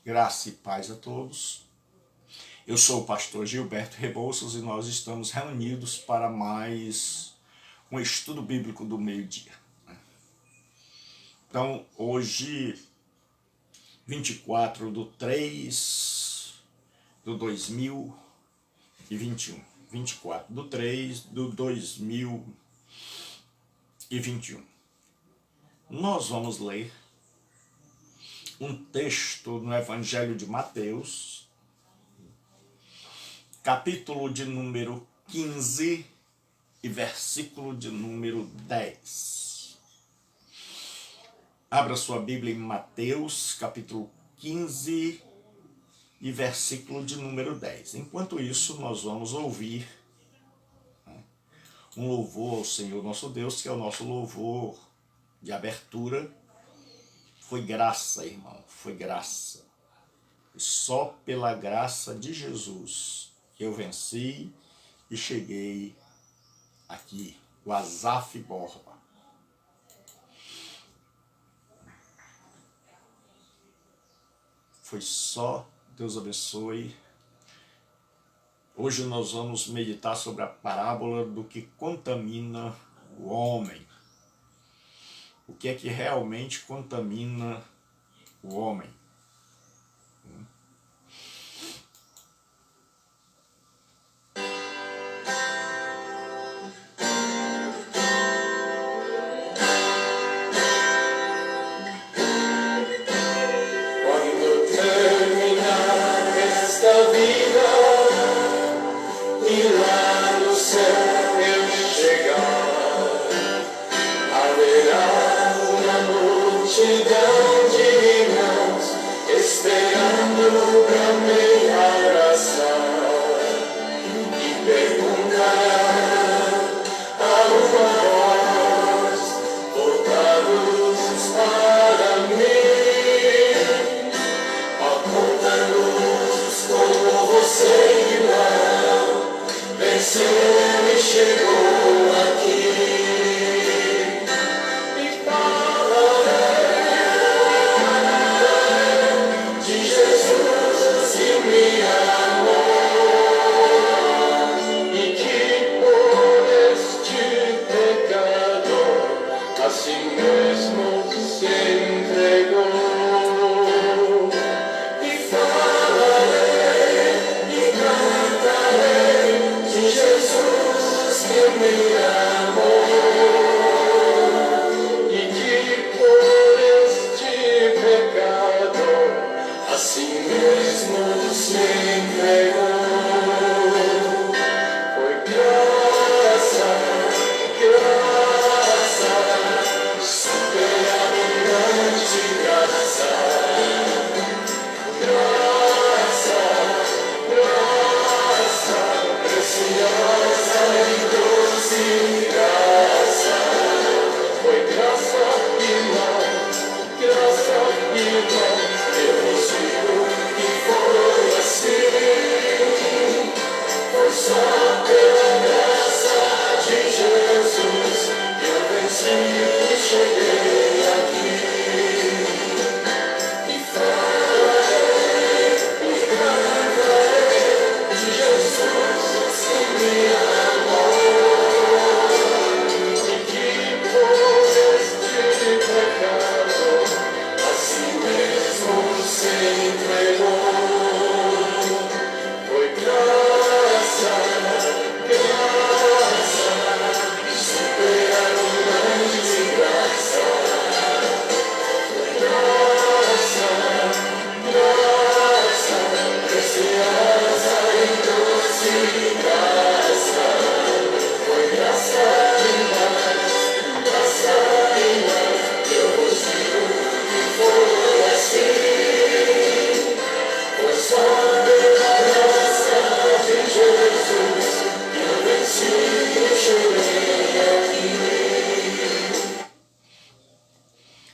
Graça e paz a todos. Eu sou o pastor Gilberto Rebouças e nós estamos reunidos para mais um estudo bíblico do meio-dia. Então, hoje, 24 de 3 de 2021. 24 de 3 de 2021. Nós vamos ler um texto no Evangelho de Mateus, capítulo de número 15 e versículo de número 10. Abra sua Bíblia em Mateus, capítulo 15 e versículo de número 10. Enquanto isso, nós vamos ouvir um louvor ao Senhor nosso Deus, que é o nosso louvor de abertura. Foi graça, irmão, foi graça. E só pela graça de Jesus que eu venci e cheguei aqui, o Asaf Borba. Foi só, Deus abençoe. Hoje nós vamos meditar sobre a parábola do que contamina o homem. O que é que realmente contamina o homem?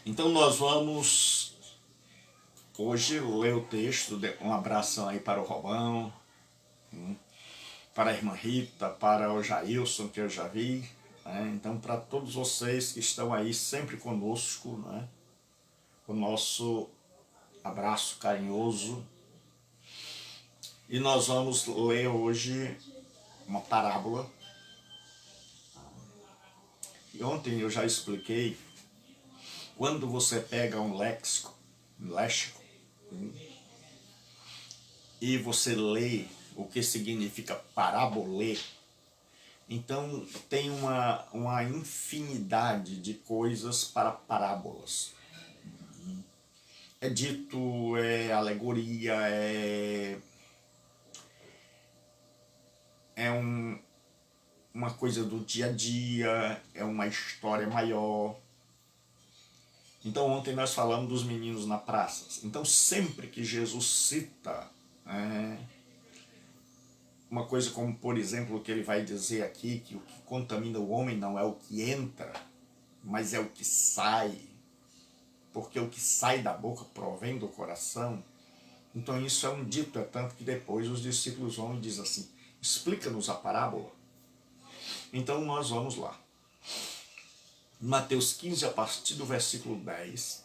Então nós vamos hoje ler o texto, um abração aí para o Robão, para a irmã Rita, para o Jailson, que eu já vi, né? Então para todos vocês que estão aí sempre conosco, né? O nosso abraço carinhoso. E nós vamos ler hoje uma parábola. E ontem eu já expliquei, quando você pega um léxico, e você lê o que significa parábolê, então tem uma infinidade de coisas para parábolas. É dito, é alegoria, uma coisa do dia a dia, é uma história maior. Então ontem nós falamos dos meninos na praça. Então sempre que Jesus cita uma coisa como, por exemplo, o que ele vai dizer aqui, que o que contamina o homem não é o que entra, mas é o que sai, porque o que sai da boca provém do coração. Então isso é um dito, é tanto que depois os discípulos vão e dizem assim, explica-nos a parábola. Então nós vamos lá. Mateus 15, a partir do versículo 10.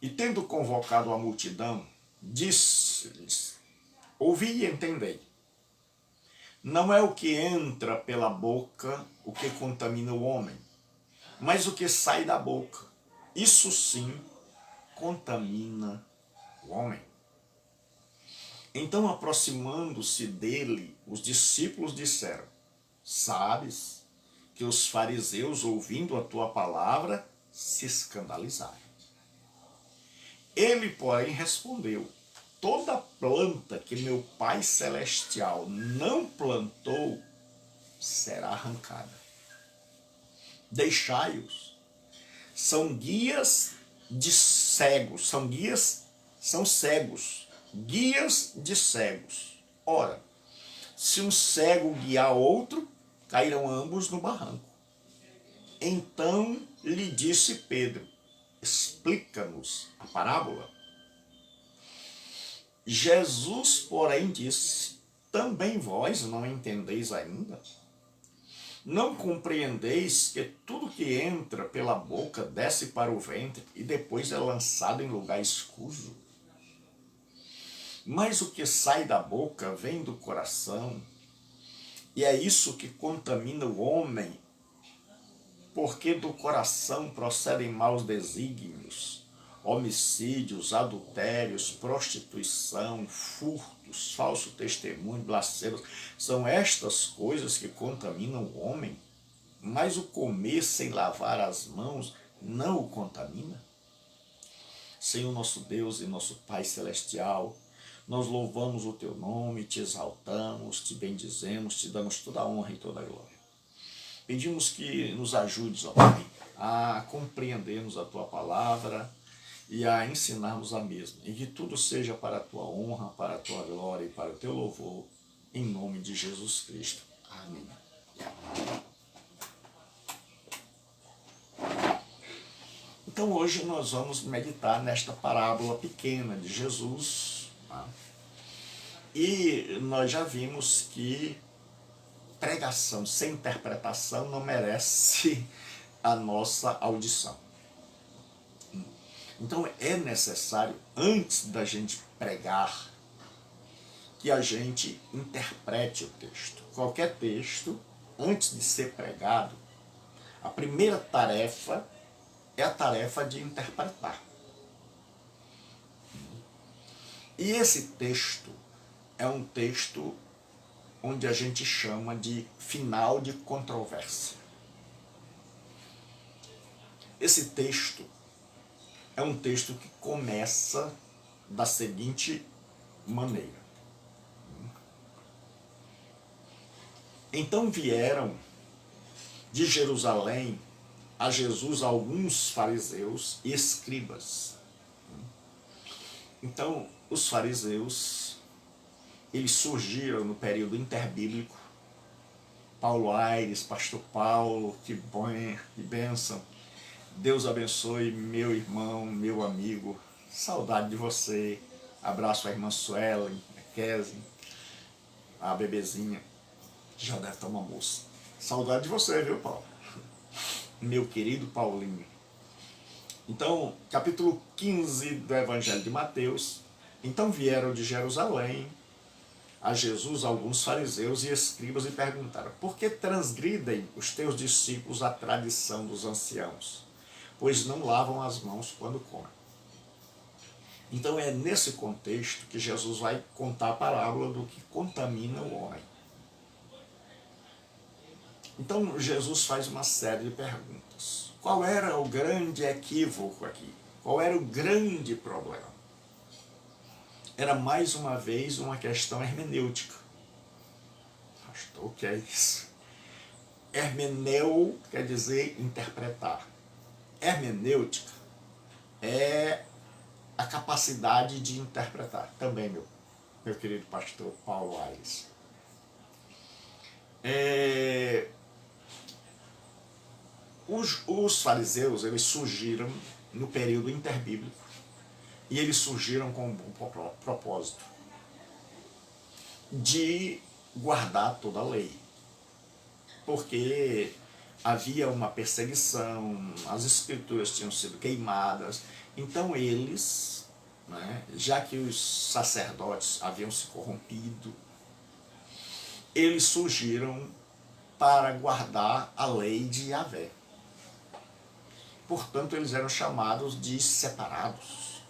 E tendo convocado a multidão, disse-lhes, ouvi e entendei. Não é o que entra pela boca o que contamina o homem, mas o que sai da boca. Isso sim contamina o homem. Então, aproximando-se dele, os discípulos disseram, sabes que os fariseus, ouvindo a tua palavra, se escandalizaram. Ele, porém, respondeu, toda planta que meu Pai Celestial não plantou será arrancada. Deixai-os. São guias de cegos, são cegos, guias de cegos. Ora, se um cego guiar outro, cairão ambos no barranco. Então lhe disse Pedro, explica-nos a parábola. Jesus, porém, disse, também vós não entendeis ainda? Não compreendeis que tudo que entra pela boca desce para o ventre e depois é lançado em lugar escuso? Mas o que sai da boca vem do coração, e é isso que contamina o homem, porque do coração procedem maus desígnios, homicídios, adultérios, prostituição, furtos, falso testemunho, blasfêmias. São estas coisas que contaminam o homem, mas o comer sem lavar as mãos não o contamina? Senhor nosso Deus e nosso Pai Celestial, nós louvamos o Teu nome, Te exaltamos, Te bendizemos, Te damos toda a honra e toda a glória. Pedimos que nos ajudes, ó Pai, a compreendermos a Tua palavra e a ensinarmos a mesma. E que tudo seja para a Tua honra, para a Tua glória e para o Teu louvor, em nome de Jesus Cristo. Amém. Então hoje nós vamos meditar nesta parábola pequena de Jesus. Tá? E nós já vimos que pregação sem interpretação não merece a nossa audição. Então é necessário, antes da gente pregar, que a gente interprete o texto. Qualquer texto, antes de ser pregado, a primeira tarefa é a tarefa de interpretar. E esse texto é um texto onde a gente chama de final de controvérsia. Esse texto é um texto que começa da seguinte maneira. Então vieram de Jerusalém a Jesus alguns fariseus e escribas. Então, os fariseus, eles surgiram no período interbíblico. Paulo Aires, pastor Paulo, que bênção. Deus abençoe meu irmão, meu amigo. Saudade de você. Abraço a irmã Suelen, a Kesley, a bebezinha. Já deve estar uma moça. Saudade de você, viu, Paulo? Meu querido Paulinho. Então, capítulo 15 do Evangelho de Mateus. Então vieram de Jerusalém a Jesus alguns fariseus e escribas e perguntaram: por que transgridem os teus discípulos a tradição dos anciãos, pois não lavam as mãos quando comem? Então é nesse contexto que Jesus vai contar a parábola do que contamina o homem. Então Jesus faz uma série de perguntas. Qual era o grande equívoco aqui? Qual era o grande problema? Era mais uma vez uma questão hermenêutica. Pastor, o que é isso? Hermeneu quer dizer interpretar. Hermenêutica é a capacidade de interpretar. Também, meu querido pastor Paulo Aires. Os fariseus, eles surgiram no período interbíblico e eles surgiram com um bom propósito de guardar toda a lei, porque havia uma perseguição, as escrituras tinham sido queimadas, então eles, né, já que os sacerdotes haviam se corrompido, eles surgiram para guardar a lei de Yahvé. Portanto, eles eram chamados de separados.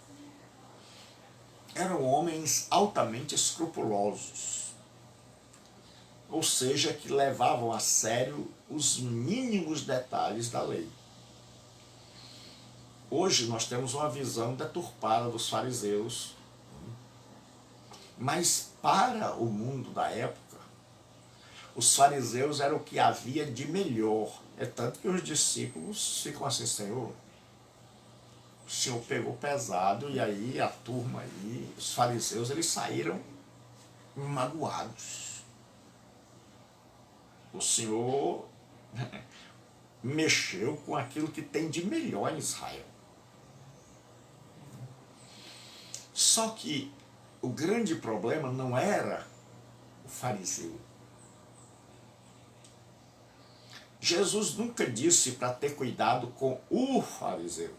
Eram homens altamente escrupulosos, ou seja, que levavam a sério os mínimos detalhes da lei. Hoje nós temos uma visão deturpada dos fariseus, mas para o mundo da época, os fariseus eram o que havia de melhor. É tanto que os discípulos ficam assim: Senhor, o Senhor pegou pesado. E aí a turma aí, os fariseus, eles saíram magoados. O Senhor mexeu com aquilo que tem de melhor em Israel. Só que o grande problema não era o fariseu. Jesus nunca disse para ter cuidado com o fariseu.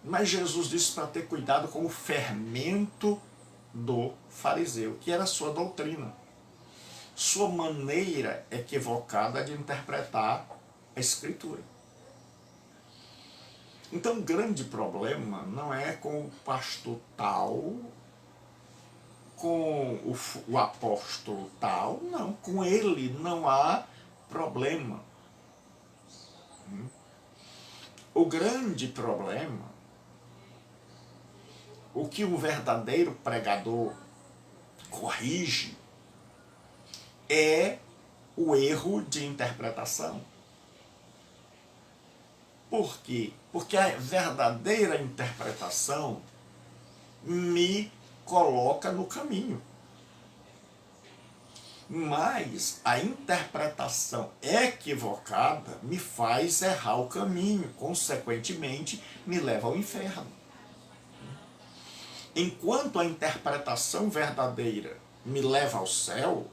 Mas Jesus disse para ter cuidado com o fermento do fariseu, que era a sua doutrina, sua maneira equivocada de interpretar a Escritura. Então o grande problema não é com o pastor tal, com o apóstolo tal, não, com ele não há problema. O grande problema, o que um verdadeiro pregador corrige, é o erro de interpretação. Por quê? Porque a verdadeira interpretação me coloca no caminho. Mas a interpretação equivocada me faz errar o caminho, consequentemente me leva ao inferno. Enquanto a interpretação verdadeira me leva ao céu,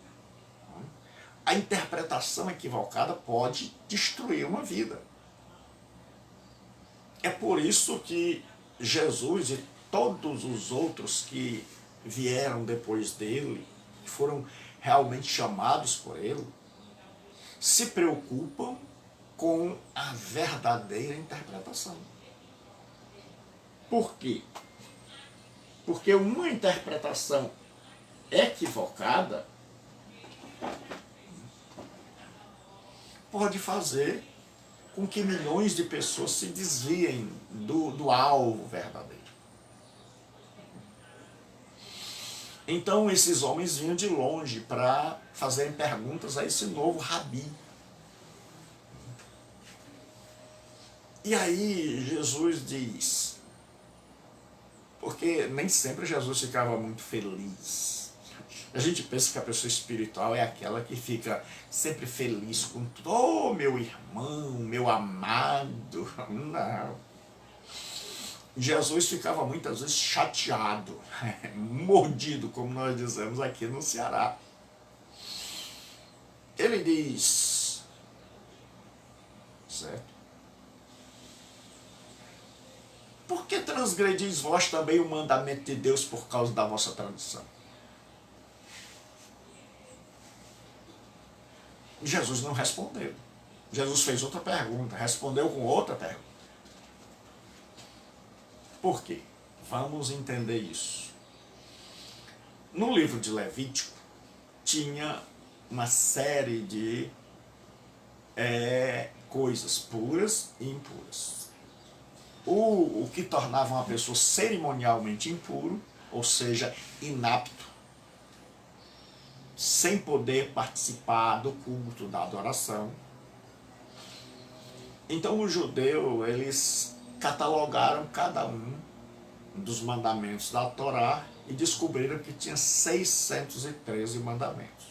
a interpretação equivocada pode destruir uma vida. É por isso que Jesus e todos os outros que vieram depois dele, que foram realmente chamados por ele, se preocupam com a verdadeira interpretação. Por quê? Porque uma interpretação equivocada pode fazer com que milhões de pessoas se desviem do alvo verdadeiro. Então esses homens vinham de longe para fazerem perguntas a esse novo rabi. E aí Jesus diz, porque nem sempre Jesus ficava muito feliz. A gente pensa que a pessoa espiritual é aquela que fica sempre feliz com tudo. Oh, meu irmão, meu amado. Não. Jesus ficava muitas vezes chateado, mordido, como nós dizemos aqui no Ceará. Ele diz, certo? Por que transgredis vós também o mandamento de Deus por causa da vossa tradição? Jesus não respondeu. Jesus fez outra pergunta, respondeu com outra pergunta. Por quê? Vamos entender isso. No livro de Levítico, tinha uma série de coisas puras e impuras. O que tornava uma pessoa cerimonialmente impuro, ou seja, inapto, sem poder participar do culto, da adoração. Então o judeu, eles catalogaram cada um dos mandamentos da Torá e descobriram que tinha 613 mandamentos.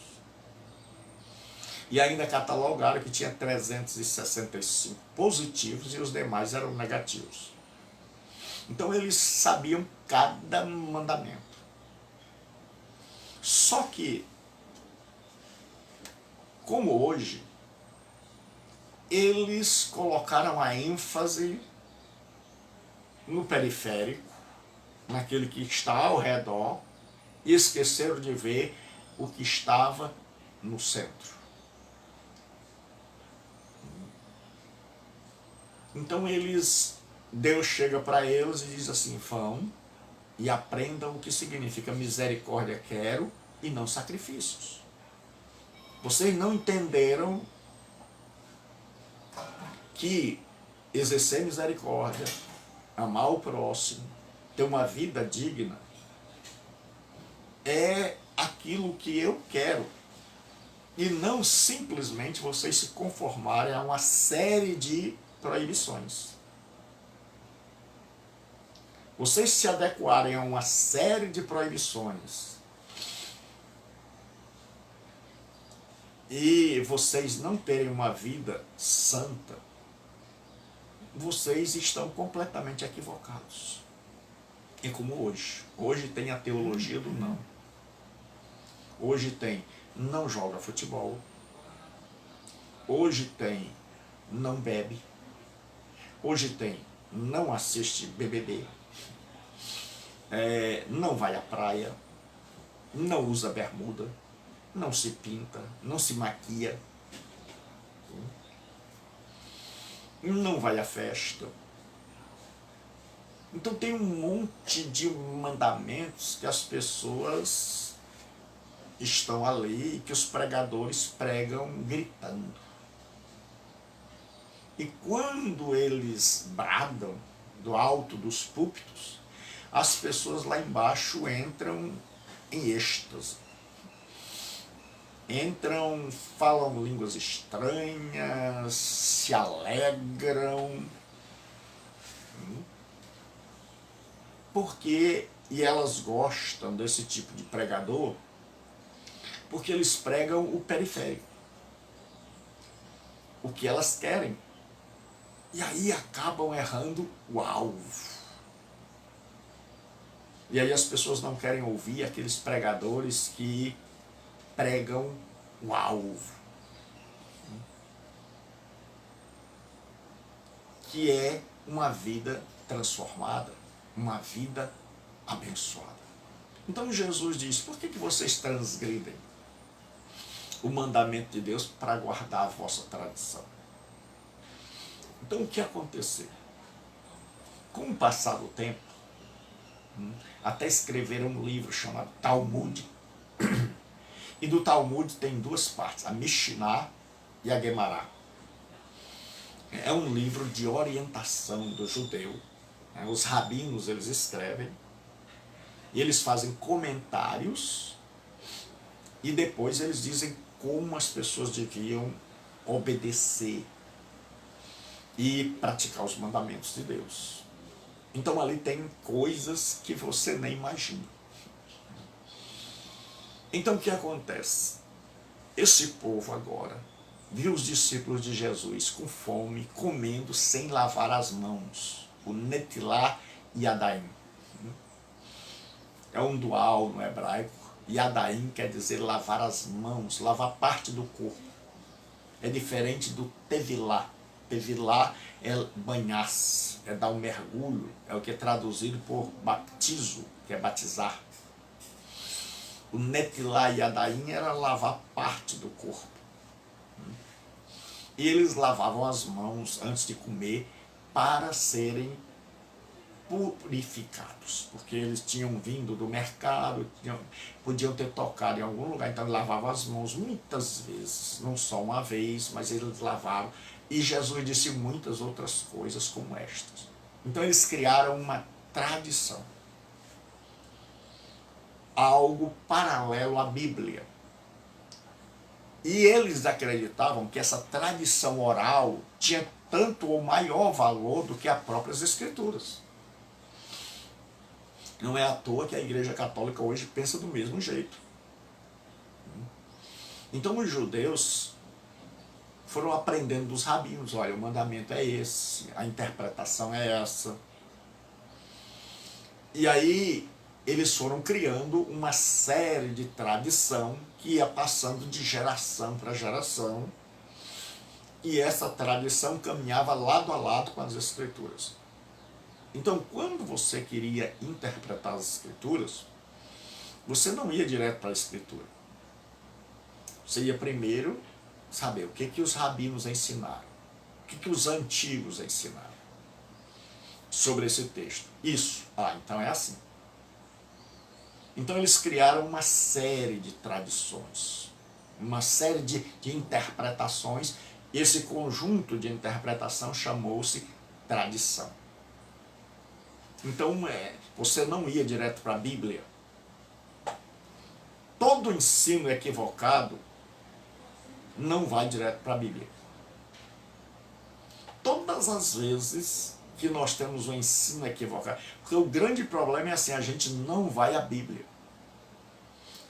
E ainda catalogaram que tinha 365 positivos e os demais eram negativos. Então eles sabiam cada mandamento. Só que, como hoje, eles colocaram a ênfase no periférico, naquele que está ao redor, e esqueceram de ver o que estava no centro. Então Deus chega para eles e diz assim: vão e aprendam o que significa misericórdia quero e não sacrifícios. Vocês não entenderam que exercer misericórdia, amar o próximo, ter uma vida digna, é aquilo que eu quero. E não simplesmente vocês se conformarem a uma série de proibições. Vocês se adequarem a uma série de proibições e vocês não terem uma vida santa, vocês estão completamente equivocados. É como hoje. Hoje tem a teologia do não. Hoje tem não joga futebol. Hoje tem não bebe. Hoje tem não assiste BBB. Não vai à praia. Não usa bermuda. Não se pinta. Não se maquia. Não vai à festa. Então tem um monte de mandamentos que as pessoas estão ali, que os pregadores pregam gritando. E quando eles bradam do alto dos púlpitos, as pessoas lá embaixo entram em êxtase. Entram, falam línguas estranhas, se alegram. E elas gostam desse tipo de pregador, porque eles pregam o periférico, o que elas querem. E aí acabam errando o alvo. E aí as pessoas não querem ouvir aqueles pregadores que pregam o alvo, que é uma vida transformada, uma vida abençoada. Então Jesus diz: por que vocês transgridem o mandamento de Deus para guardar a vossa tradição? Então o que aconteceu? Com o passar do tempo, até escreveram um livro chamado Talmud. E do Talmud tem duas partes, a Mishnah e a Gemara. É um livro de orientação do judeu. Os rabinos, eles escrevem, e eles fazem comentários, e depois eles dizem como as pessoas deviam obedecer e praticar os mandamentos de Deus. Então ali tem coisas que você nem imagina. Então o que acontece? Esse povo agora viu os discípulos de Jesus com fome, comendo sem lavar as mãos. O netilá e adaim. É um dual no hebraico. E adaim quer dizer lavar as mãos, lavar parte do corpo. É diferente do tevilá. Tevilá é banhar-se, é dar um mergulho, é o que é traduzido por baptizo, que é batizar. O netilá e adaim era lavar parte do corpo. E eles lavavam as mãos antes de comer para serem purificados, porque eles tinham vindo do mercado, podiam ter tocado em algum lugar, então eles lavavam as mãos muitas vezes, não só uma vez, mas eles lavavam. E Jesus disse muitas outras coisas como estas. Então eles criaram uma tradição, algo paralelo à Bíblia. E eles acreditavam que essa tradição oral tinha tanto ou maior valor do que as próprias Escrituras. Não é à toa que a Igreja Católica hoje pensa do mesmo jeito. Então os judeus foram aprendendo dos rabinos, olha, o mandamento é esse, a interpretação é essa. E aí eles foram criando uma série de tradição que ia passando de geração para geração, e essa tradição caminhava lado a lado com as Escrituras. Então, quando você queria interpretar as Escrituras, você não ia direto para a Escritura. Você ia primeiro saber o que os rabinos ensinaram, o que os antigos ensinaram sobre esse texto. Isso, então é assim. Então eles criaram uma série de tradições, uma série de interpretações. Esse conjunto de interpretação chamou-se tradição. Então você não ia direto para a Bíblia. Todo ensino equivocado não vai direto para a Bíblia. Todas as vezes que nós temos um ensino equivocado, porque o grande problema é assim, a gente não vai à Bíblia.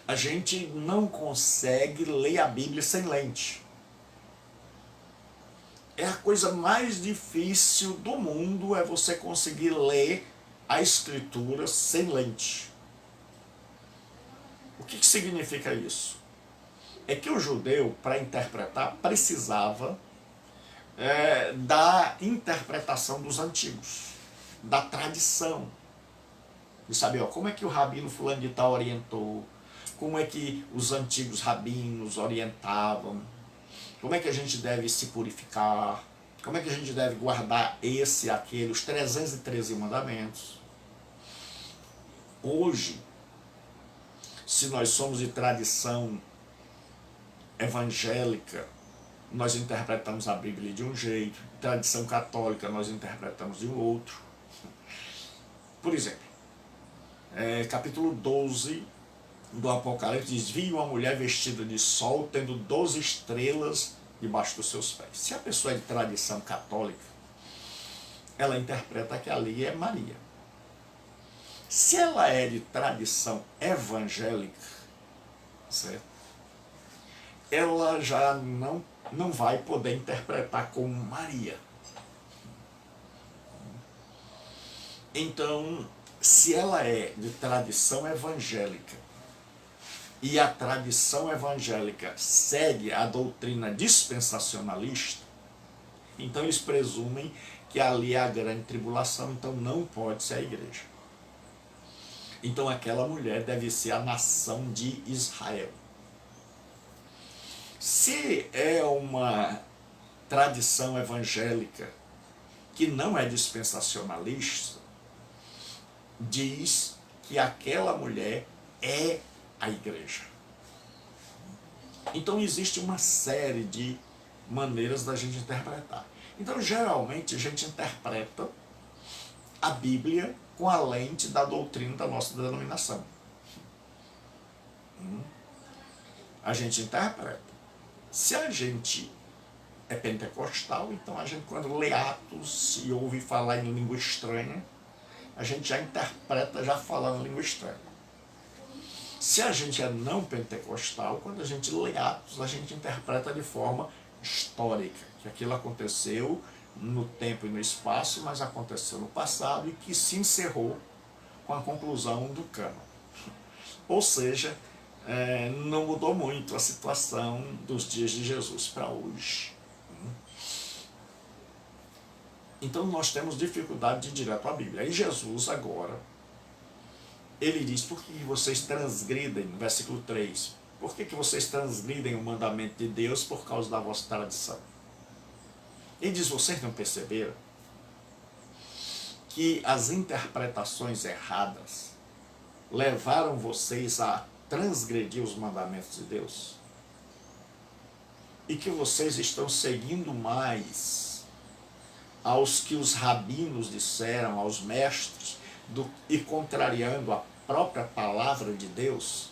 A gente não consegue ler a Bíblia sem lente. É a coisa mais difícil do mundo, é você conseguir ler a Escritura sem lente. O que significa isso? É que o judeu, para interpretar, precisava da interpretação dos antigos, da tradição. De saber como é que o rabino fulano de tal orientou, como é que os antigos rabinos orientavam, como é que a gente deve se purificar, como é que a gente deve guardar esse, aquele, os 313 mandamentos. Hoje, se nós somos de tradição evangélica, nós interpretamos a Bíblia de um jeito, tradição católica nós interpretamos de um outro. Por exemplo, capítulo 12 do Apocalipse diz: vi uma mulher vestida de sol, tendo 12 estrelas debaixo dos seus pés. Se a pessoa é de tradição católica, ela interpreta que ali é Maria. Se ela é de tradição evangélica, certo? Ela já não vai poder interpretar como Maria. Então, se ela é de tradição evangélica e a tradição evangélica segue a doutrina dispensacionalista, então eles presumem que ali é a grande tribulação, então não pode ser a igreja. Então aquela mulher deve ser a nação de Israel. Se é uma tradição evangélica que não é dispensacionalista, diz que aquela mulher é a igreja. Então existe uma série de maneiras da gente interpretar. Então geralmente a gente interpreta a Bíblia com a lente da doutrina da nossa denominação. A gente interpreta. Se a gente é pentecostal, então a gente, quando lê Atos e ouve falar em língua estranha, a gente já interpreta já falando em língua estranha. Se a gente é não pentecostal, quando a gente lê Atos, a gente interpreta de forma histórica, que aquilo aconteceu no tempo e no espaço, mas aconteceu no passado e que se encerrou com a conclusão do cânon. Ou seja, não mudou muito a situação dos dias de Jesus para hoje. Então nós temos dificuldade de ir direto à Bíblia. Aí Jesus agora, ele diz, por que vocês transgridem, no versículo 3, por que vocês transgridem o mandamento de Deus por causa da vossa tradição? Ele diz, vocês não perceberam que as interpretações erradas levaram vocês a transgredir os mandamentos de Deus? E que vocês estão seguindo mais aos que os rabinos disseram, aos mestres, e contrariando a própria palavra de Deus?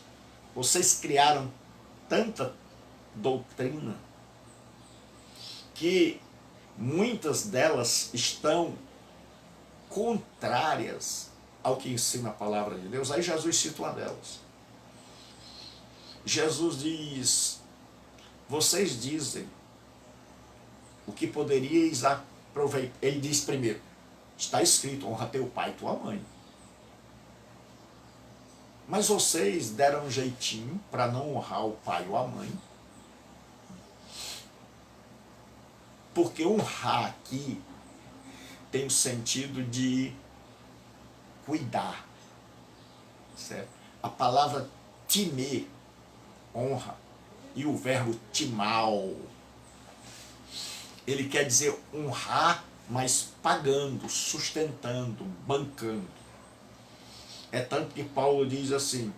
Vocês criaram tanta doutrina que muitas delas estão contrárias ao que ensina a palavra de Deus. Aí Jesus cita uma delas. Jesus diz, vocês dizem o que poderíeis aproveitar. Ele diz primeiro, está escrito, honra teu pai e tua mãe. Mas vocês deram um jeitinho para não honrar o pai ou a mãe. Porque honrar aqui tem o sentido de cuidar, certo? A palavra timer, honra, e o verbo timal, ele quer dizer honrar, mas pagando, sustentando, bancando. É tanto que Paulo diz assim,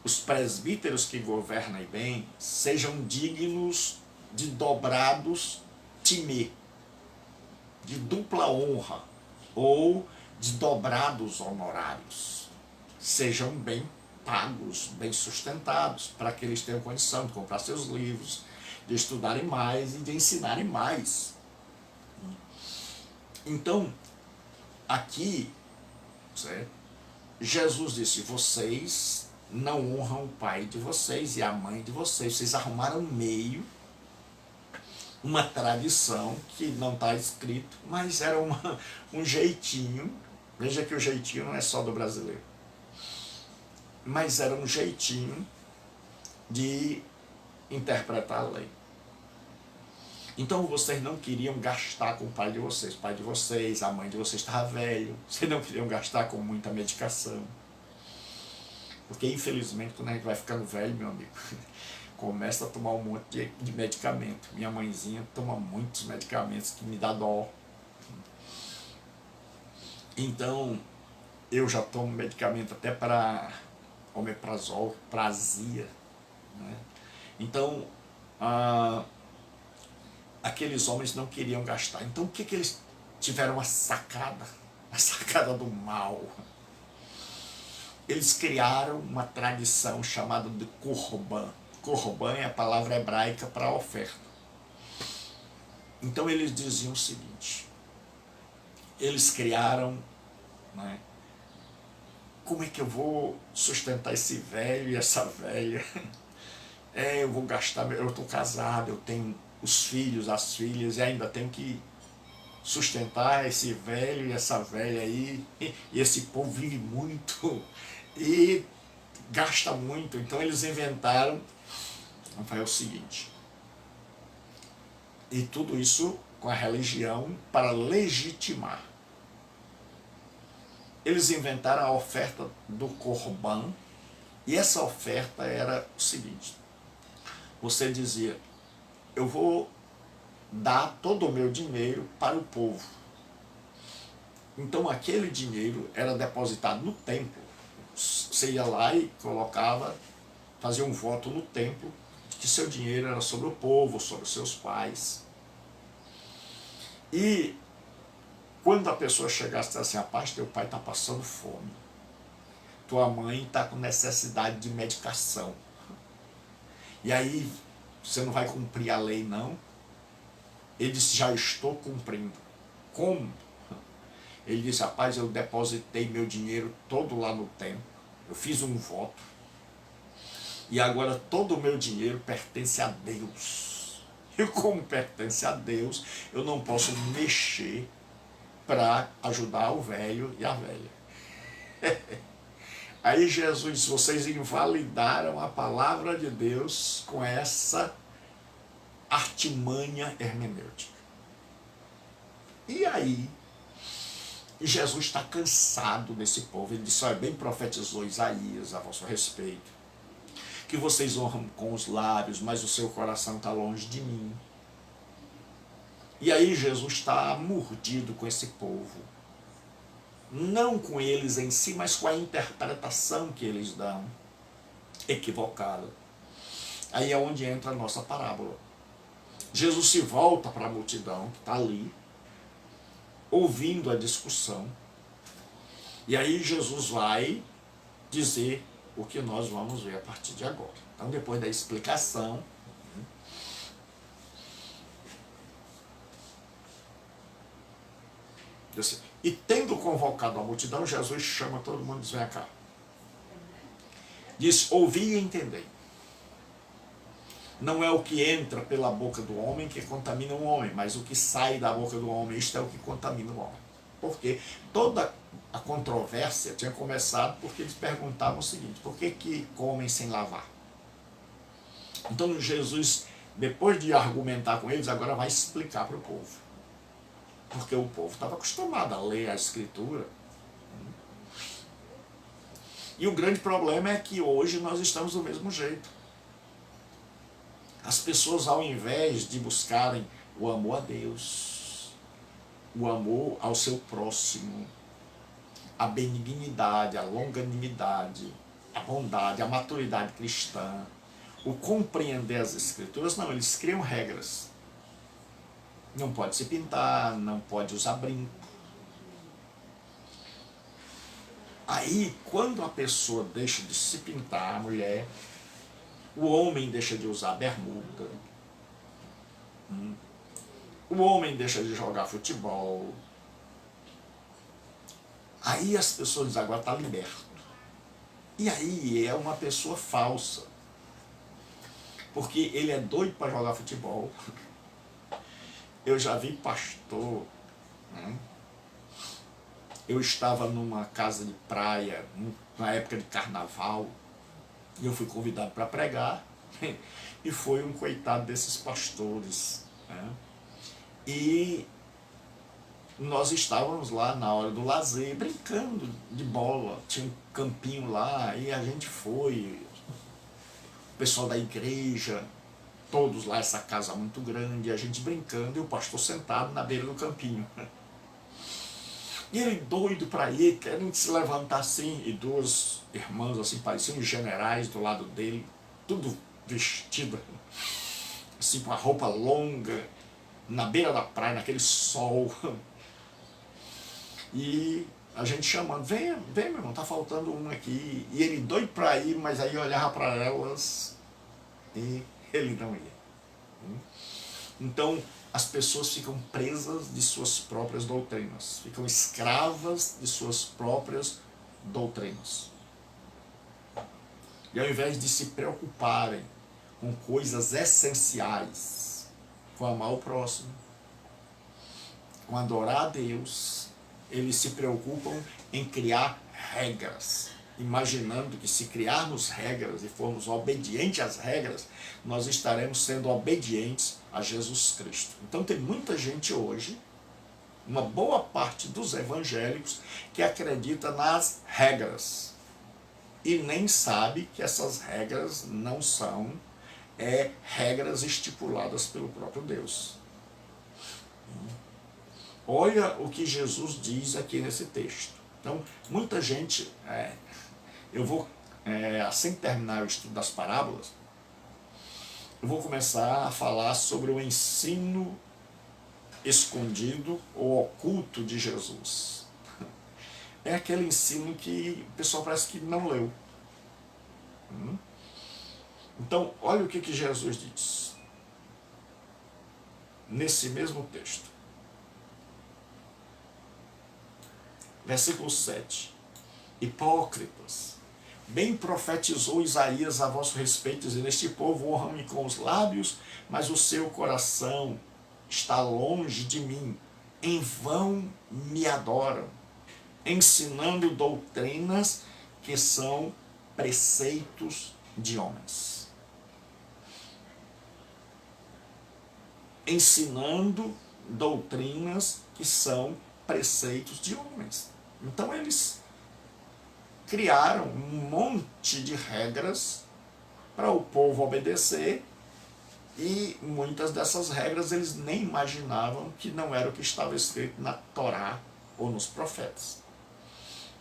os presbíteros que governem bem sejam dignos de dobrados timer, de dupla honra, ou de dobrados honorários. Sejam bem pagos, bem sustentados, para que eles tenham condição de comprar seus livros, de estudarem mais e de ensinarem mais. Então, aqui, certo? Jesus disse, vocês não honram o pai de vocês e a mãe de vocês. Vocês arrumaram um meio, uma tradição que não está escrito, mas era um jeitinho. Veja que o jeitinho não é só do brasileiro. Mas era um jeitinho de interpretar a lei. Então vocês não queriam gastar com o pai de vocês. O pai de vocês, a mãe de vocês estava velho. Vocês não queriam gastar com muita medicação. Porque infelizmente quando a gente vai ficando velho, meu amigo, começa a tomar um monte de medicamento. Minha mãezinha toma muitos medicamentos que me dá dó. Então eu já tomo medicamento até para omeprazol, para azia, né? Então aqueles homens não queriam gastar. Então o que eles tiveram? A sacada do mal. Eles criaram uma tradição chamada de Corban. Corban é a palavra hebraica para oferta. Então eles diziam o seguinte, eles criaram, né, como é que eu vou sustentar esse velho e essa velha? Eu vou gastar, eu estou casado, eu tenho os filhos, as filhas, e ainda tenho que sustentar esse velho e essa velha aí, e esse povo vive muito e gasta muito. Então eles inventaram, o seguinte, e tudo isso com a religião para legitimar. Eles inventaram a oferta do Corban, e essa oferta era o seguinte, você dizia, eu vou dar todo o meu dinheiro para o povo. Então aquele dinheiro era depositado no templo. Você ia lá e colocava, fazia um voto no templo, que seu dinheiro era sobre o povo, sobre os seus pais. E quando a pessoa chegasse e dissesse assim, rapaz, teu pai está passando fome, tua mãe está com necessidade de medicação, e aí você não vai cumprir a lei não? Ele disse, já estou cumprindo. Como? Ele disse, rapaz, eu depositei meu dinheiro todo lá no templo, eu fiz um voto, e agora todo o meu dinheiro pertence a Deus. E como pertence a Deus, eu não posso mexer para ajudar o velho e a velha. Aí Jesus disse, vocês invalidaram a palavra de Deus com essa artimanha hermenêutica. E aí, Jesus está cansado desse povo. Ele disse, olha, bem profetizou Isaías a vosso respeito, que vocês honram com os lábios, mas o seu coração está longe de mim. E aí Jesus está mordido com esse povo. Não com eles em si, mas com a interpretação que eles dão, equivocada. Aí é onde entra a nossa parábola. Jesus se volta para a multidão que está ali, ouvindo a discussão. E aí Jesus vai dizer o que nós vamos ver a partir de agora. Então, depois da explicação, e tendo convocado a multidão, Jesus chama todo mundo e diz, vem cá. Diz, ouvi e entendei. Não é o que entra pela boca do homem que contamina o homem, mas o que sai da boca do homem, isto é o que contamina o homem. Porque toda a controvérsia tinha começado porque eles perguntavam o seguinte, por que comem sem lavar? Então Jesus, depois de argumentar com eles, agora vai explicar para o povo. Porque o povo estava acostumado a ler a Escritura. E o grande problema é que hoje nós estamos do mesmo jeito. As pessoas, ao invés de buscarem o amor a Deus, o amor ao seu próximo, a benignidade, a longanimidade, a bondade, a maturidade cristã, o compreender as Escrituras, não, eles criam regras. Não pode se pintar, não pode usar brinco. Aí, quando a pessoa deixa de se pintar, a mulher, o homem deixa de usar bermuda, o homem deixa de jogar futebol, aí as pessoas dizem, agora está liberto. E aí é uma pessoa falsa, porque ele é doido para jogar futebol. Eu já vi pastor, eu estava numa casa de praia, na época de carnaval, e eu fui convidado para pregar, e foi um coitado desses pastores. E nós estávamos lá na hora do lazer, brincando de bola, tinha um campinho lá, e a gente foi, o pessoal da igreja, todos lá, essa casa muito grande, a gente brincando e o pastor sentado na beira do campinho. E ele doido para ir, querendo se levantar assim, e duas irmãs assim, pareciam generais do lado dele, tudo vestido assim, com a roupa longa, na beira da praia, naquele sol. E a gente chamando, vem meu irmão, tá faltando um aqui. E ele doido para ir, mas aí olhava para elas e ele não ia. Então, as pessoas ficam presas de suas próprias doutrinas, ficam escravas de suas próprias doutrinas. E ao invés de se preocuparem com coisas essenciais, com amar o próximo, com adorar a Deus, eles se preocupam em criar regras, imaginando que se criarmos regras e formos obedientes às regras, nós estaremos sendo obedientes a Jesus Cristo. Então tem muita gente hoje, uma boa parte dos evangélicos, que acredita nas regras e nem sabe que essas regras não são regras estipuladas pelo próprio Deus. Olha o que Jesus diz aqui nesse texto. Então, muita gente, eu vou, assim que terminar o estudo das parábolas, eu vou começar a falar sobre o ensino escondido ou oculto de Jesus. É aquele ensino que o pessoal parece que não leu. Então, olha o que Jesus diz nesse mesmo texto. Versículo 7. Hipócritas, bem profetizou Isaías a vosso respeito, dizendo, este povo honra-me com os lábios, mas o seu coração está longe de mim. Em vão me adoram, ensinando doutrinas que são preceitos de homens. Ensinando doutrinas que são preceitos de homens. Então eles criaram um monte de regras para o povo obedecer, e muitas dessas regras eles nem imaginavam que não era o que estava escrito na Torá ou nos profetas,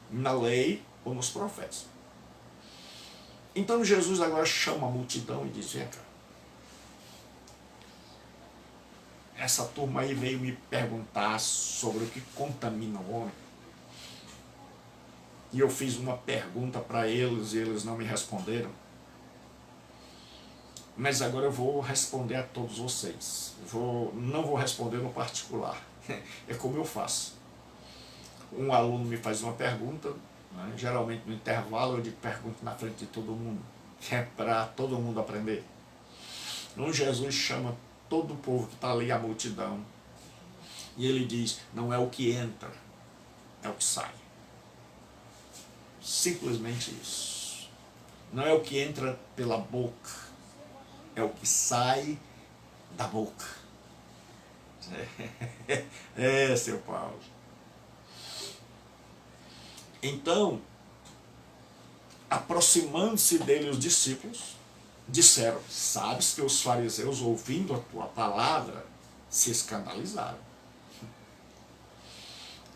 na lei ou nos profetas. Então Jesus agora chama a multidão e diz: vem cá, essa turma aí veio me perguntar sobre o que contamina o homem, e eu fiz uma pergunta para eles e eles não me responderam. Mas agora eu vou responder a todos vocês. Não vou responder no particular. É como eu faço. Um aluno me faz uma pergunta, né? Geralmente no intervalo eu pergunto na frente de todo mundo, que é para todo mundo aprender. Então Jesus chama todo o povo que está ali, a multidão, e ele diz: não é o que entra, é o que sai. Simplesmente isso. Não é o que entra pela boca, é o que sai da boca. Seu Paulo. Então, aproximando-se dele os discípulos, disseram: sabes que os fariseus, ouvindo a tua palavra, se escandalizaram.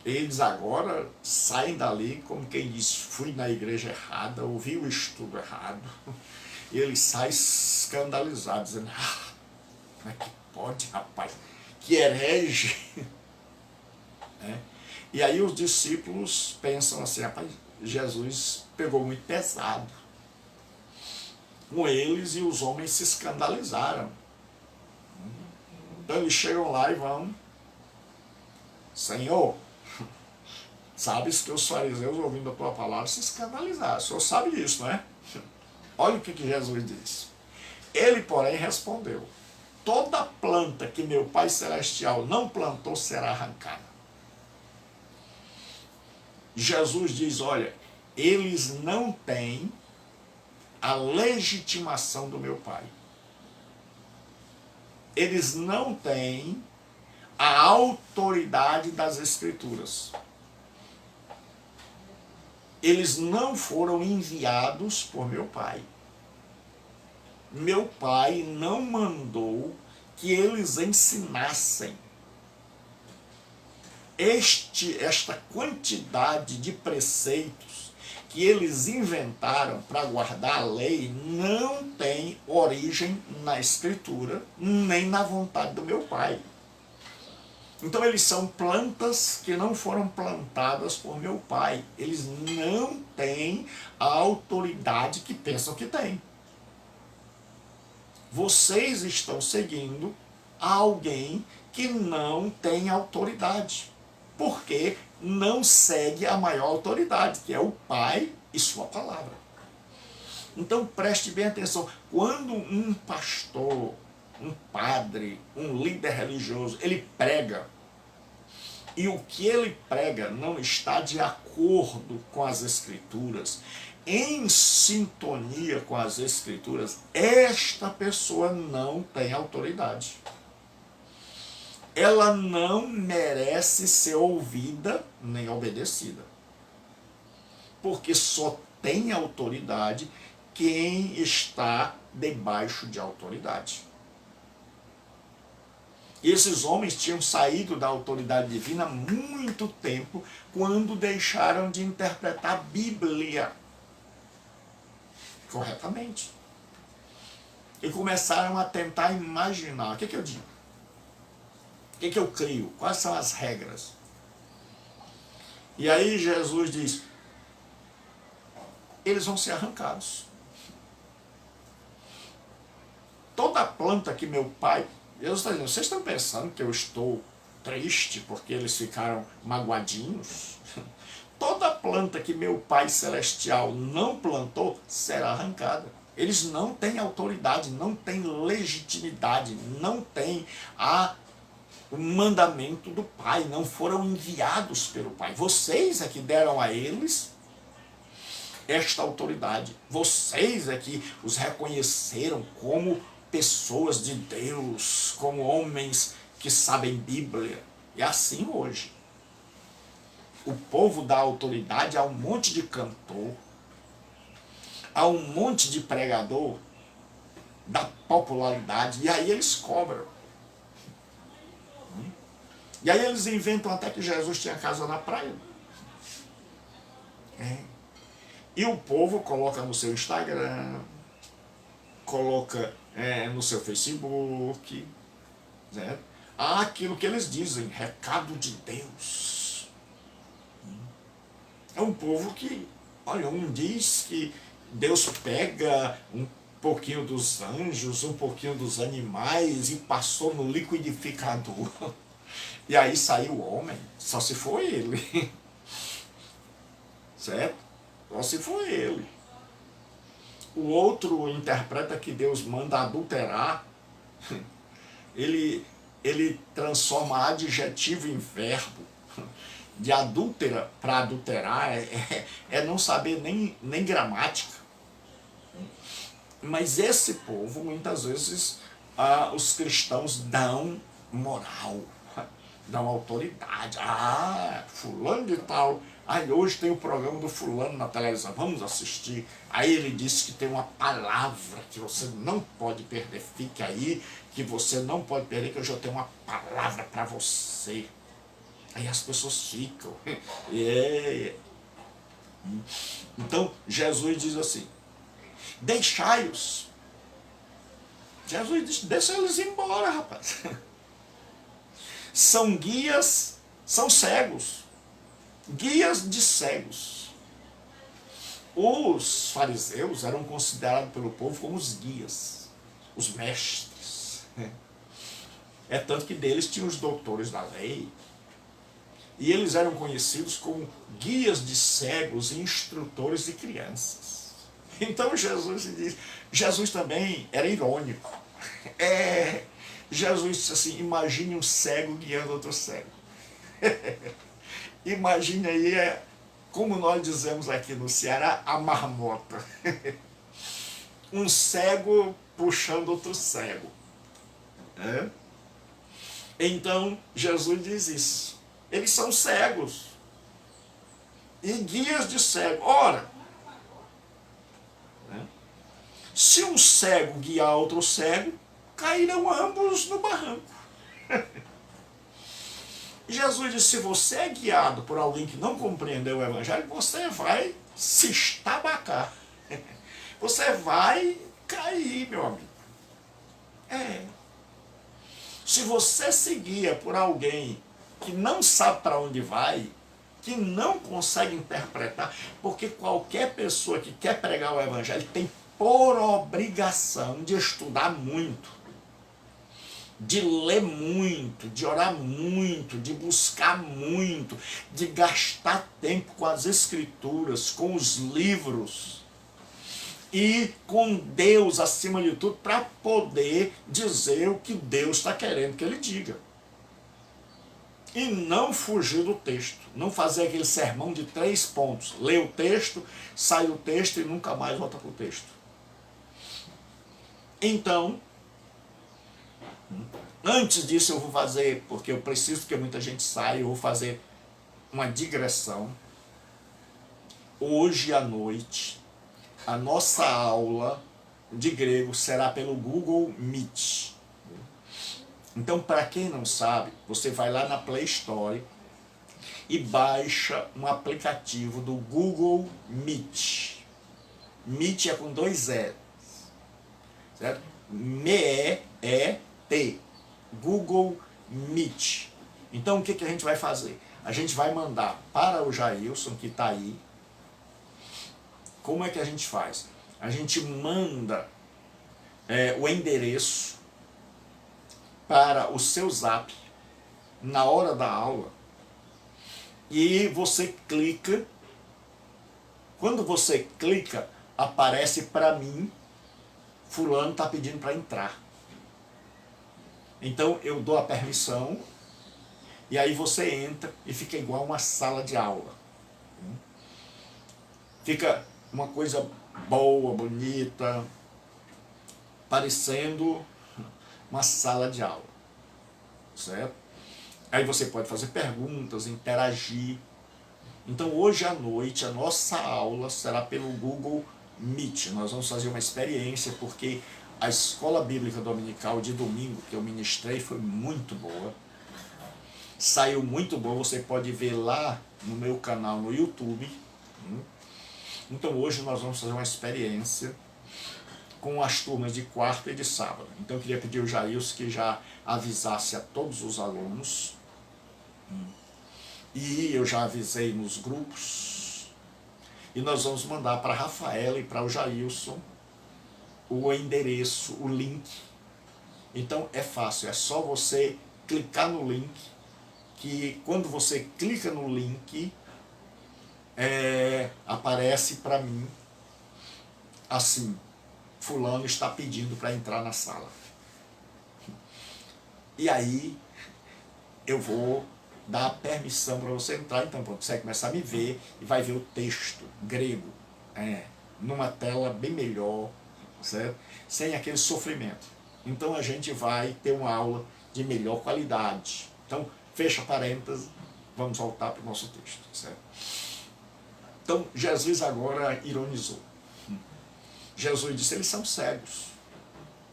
Eles agora saem dali como quem diz: fui na igreja errada, ouvi o estudo errado. E eles saem escandalizados, dizendo: como é que pode, rapaz? Que herege! E aí os discípulos pensam assim: rapaz, Jesus pegou muito pesado com eles, e os homens se escandalizaram. Então eles chegam lá e vão: Senhor, sabes que os fariseus, ouvindo a tua palavra, se escandalizaram. O senhor sabe disso, não é? Olha o que Jesus disse. Ele, porém, respondeu: toda planta que meu Pai Celestial não plantou será arrancada. Jesus diz: olha, eles não têm a legitimação do meu Pai. Eles não têm a autoridade das Escrituras. Eles não foram enviados por meu Pai. Meu Pai não mandou que eles ensinassem. Esta quantidade de preceitos que eles inventaram para guardar a lei não tem origem na Escritura, nem na vontade do meu Pai. Então eles são plantas que não foram plantadas por meu Pai. Eles não têm a autoridade que pensam que têm. Vocês estão seguindo alguém que não tem autoridade, porque não segue a maior autoridade, que é o Pai e sua palavra. Então preste bem atenção: quando um pastor, um padre, um líder religioso, ele prega, e o que ele prega não está de acordo com as Escrituras, em sintonia com as Escrituras, esta pessoa não tem autoridade. Ela não merece ser ouvida nem obedecida. Porque só tem autoridade quem está debaixo de autoridade. E esses homens tinham saído da autoridade divina há muito tempo, quando deixaram de interpretar a Bíblia corretamente. E começaram a tentar imaginar: o que eu digo? O que eu crio? Quais são as regras? E aí Jesus diz: eles vão ser arrancados. Toda planta que meu Pai... Jesus está dizendo: vocês estão pensando que eu estou triste porque eles ficaram magoadinhos? Toda planta que meu Pai Celestial não plantou será arrancada. Eles não têm autoridade, não têm legitimidade, não têm o mandamento do Pai, não foram enviados pelo Pai. Vocês é que deram a eles esta autoridade. Vocês é que os reconheceram como pessoas de Deus, como homens que sabem Bíblia. É assim hoje. O povo dá autoridade a um monte de cantor, a um monte de pregador, da popularidade, e aí eles cobram. E aí eles inventam até que Jesus tinha casa na praia. E o povo coloca no seu Instagram, coloca no seu Facebook, né? Aquilo que eles dizem, recado de Deus. É um povo que, olha, um diz que Deus pega um pouquinho dos anjos, um pouquinho dos animais e passou no liquidificador. E aí saiu o homem, só se foi ele. Certo? Só se foi ele. O outro interpreta que Deus manda adulterar. Ele transforma adjetivo em verbo. De adúltera para adulterar é não saber nem gramática. Mas esse povo, muitas vezes, os cristãos dão moral, dão autoridade. Fulano de tal, hoje tem o programa do fulano na televisão, vamos assistir. Aí ele disse que tem uma palavra que você não pode perder, fique aí, que você não pode perder, que eu já tenho uma palavra para você. Aí as pessoas ficam. Então, Jesus diz assim, deixai-os. Jesus diz, deixa eles embora, rapaz. São guias, são cegos. Guias de cegos. Os fariseus eram considerados pelo povo como os guias, os mestres. É tanto que deles tinham os doutores da lei. E eles eram conhecidos como guias de cegos e instrutores de crianças. Então Jesus também era irônico. Jesus disse assim, imagine um cego guiando outro cego. Imagine aí, como nós dizemos aqui no Ceará, a marmota. Um cego puxando outro cego. Então, Jesus diz isso. Eles são cegos. E guias de cego. Ora, se um cego guiar outro cego, cairão ambos no barranco. Jesus disse, se você é guiado por alguém que não compreendeu o Evangelho, você vai se estabacar. Você vai cair, meu amigo. Se você se guia por alguém que não sabe para onde vai, que não consegue interpretar, porque qualquer pessoa que quer pregar o Evangelho tem por obrigação de estudar muito, de ler muito, de orar muito, de buscar muito, de gastar tempo com as Escrituras, com os livros e com Deus acima de tudo, para poder dizer o que Deus está querendo que ele diga. E não fugir do texto, não fazer aquele sermão de 3 pontos. Lê o texto, sai do texto e nunca mais volta para o texto. Então, antes disso eu vou fazer, porque eu preciso que muita gente saia, eu vou fazer uma digressão. Hoje à noite, a nossa aula de grego será pelo Google Meet. Então, para quem não sabe, você vai lá na Play Store e baixa um aplicativo do Google Meet. Meet é com 2 E. Certo? M-E-E-T. Google Meet. Então, o que a gente vai fazer? A gente vai mandar para o Jailson, que está aí. Como é que a gente faz? A gente manda o endereço para o seu zap na hora da aula e você clica. Quando você clica, aparece para mim, fulano está pedindo para entrar. Então eu dou a permissão e aí você entra e fica igual uma sala de aula. Fica uma coisa boa, bonita, parecendo uma sala de aula, certo? Aí você pode fazer perguntas, interagir. Então hoje à noite a nossa aula será pelo Google Meet. Nós vamos fazer uma experiência porque a escola bíblica dominical de domingo que eu ministrei foi muito boa. Saiu muito bom, você pode ver lá no meu canal no YouTube. Então hoje nós vamos fazer uma experiência com as turmas de quarta e de sábado. Então eu queria pedir ao Jailson que já avisasse a todos os alunos. E eu já avisei nos grupos. E nós vamos mandar para a Rafaela e para o Jailson o endereço, o link. Então é fácil, é só você clicar no link, que quando você clica no link, aparece para mim assim: fulano está pedindo para entrar na sala. E aí eu vou dar a permissão para você entrar. Então você vai começar a me ver e vai ver o texto grego numa tela bem melhor, certo? Sem aquele sofrimento. Então a gente vai ter uma aula de melhor qualidade. Então fecha parênteses, vamos voltar para o nosso texto, certo? Então Jesus agora ironizou. Jesus disse: eles são cegos,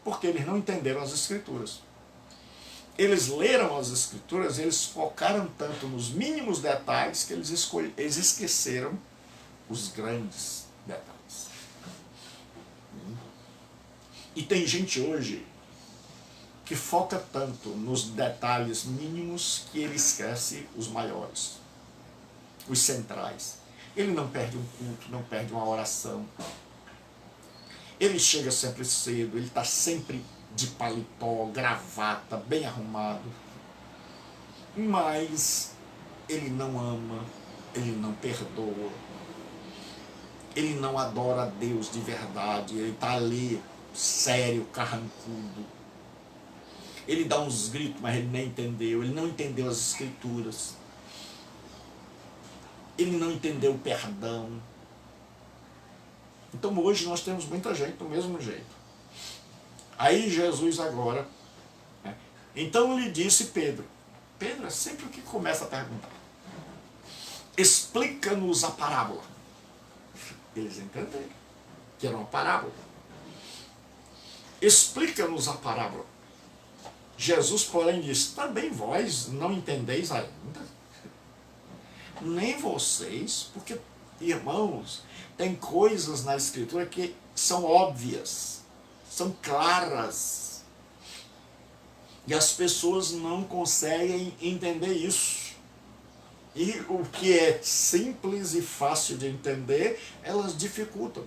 porque eles não entenderam as Escrituras. Eles leram as Escrituras, eles focaram tanto nos mínimos detalhes que eles esqueceram os grandes detalhes. E tem gente hoje que foca tanto nos detalhes mínimos que ele esquece os maiores, os centrais. Ele não perde um culto, não perde uma oração. Ele chega sempre cedo, ele está sempre de paletó, gravata, bem arrumado. Mas ele não ama, ele não perdoa, ele não adora a Deus de verdade, ele está ali, sério, carrancudo. Ele dá uns gritos, mas ele nem entendeu, ele não entendeu as Escrituras. Ele não entendeu o perdão. Então hoje nós temos muita gente do mesmo jeito. Aí Jesus agora, então lhe disse Pedro. Pedro é sempre o que começa a perguntar. Explica-nos a parábola. Eles entenderam que era uma parábola. Explica-nos a parábola. Jesus, porém, disse: também vós não entendeis ainda? Nem vocês, porque, irmãos, tem coisas na Escritura que são óbvias, são claras, e as pessoas não conseguem entender isso. E o que é simples e fácil de entender, elas dificultam.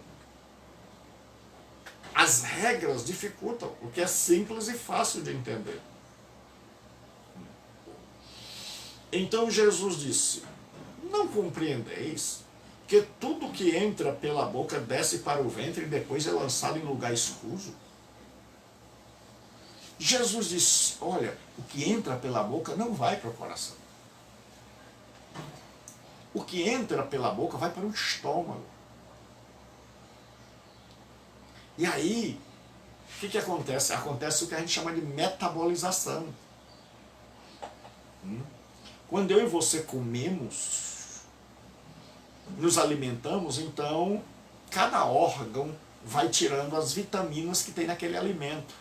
As regras dificultam o que é simples e fácil de entender. Então Jesus disse: não compreendeis que tudo que entra pela boca desce para o ventre e depois é lançado em lugar escuso? Jesus disse: olha, o que entra pela boca não vai para o coração. O que entra pela boca vai para o estômago. E aí, o que acontece? Acontece o que a gente chama de metabolização. Quando eu e você comemos, nos alimentamos, então cada órgão vai tirando as vitaminas que tem naquele alimento.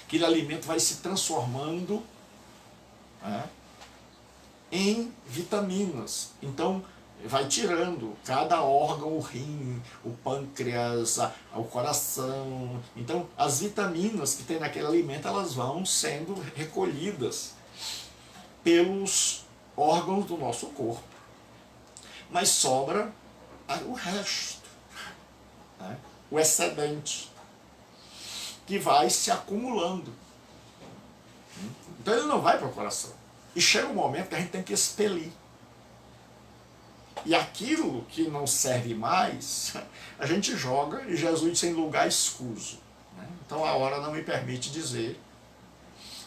Aquele alimento vai se transformando em vitaminas. Então vai tirando cada órgão, o rim, o pâncreas, o coração. Então as vitaminas que tem naquele alimento, elas vão sendo recolhidas pelos órgãos do nosso corpo. Mas sobra o resto, o excedente, que vai se acumulando. Então ele não vai para o coração. E chega um momento que a gente tem que expelir. E aquilo que não serve mais, a gente joga, e Jesus disse: em lugar escuso. Então a hora não me permite dizer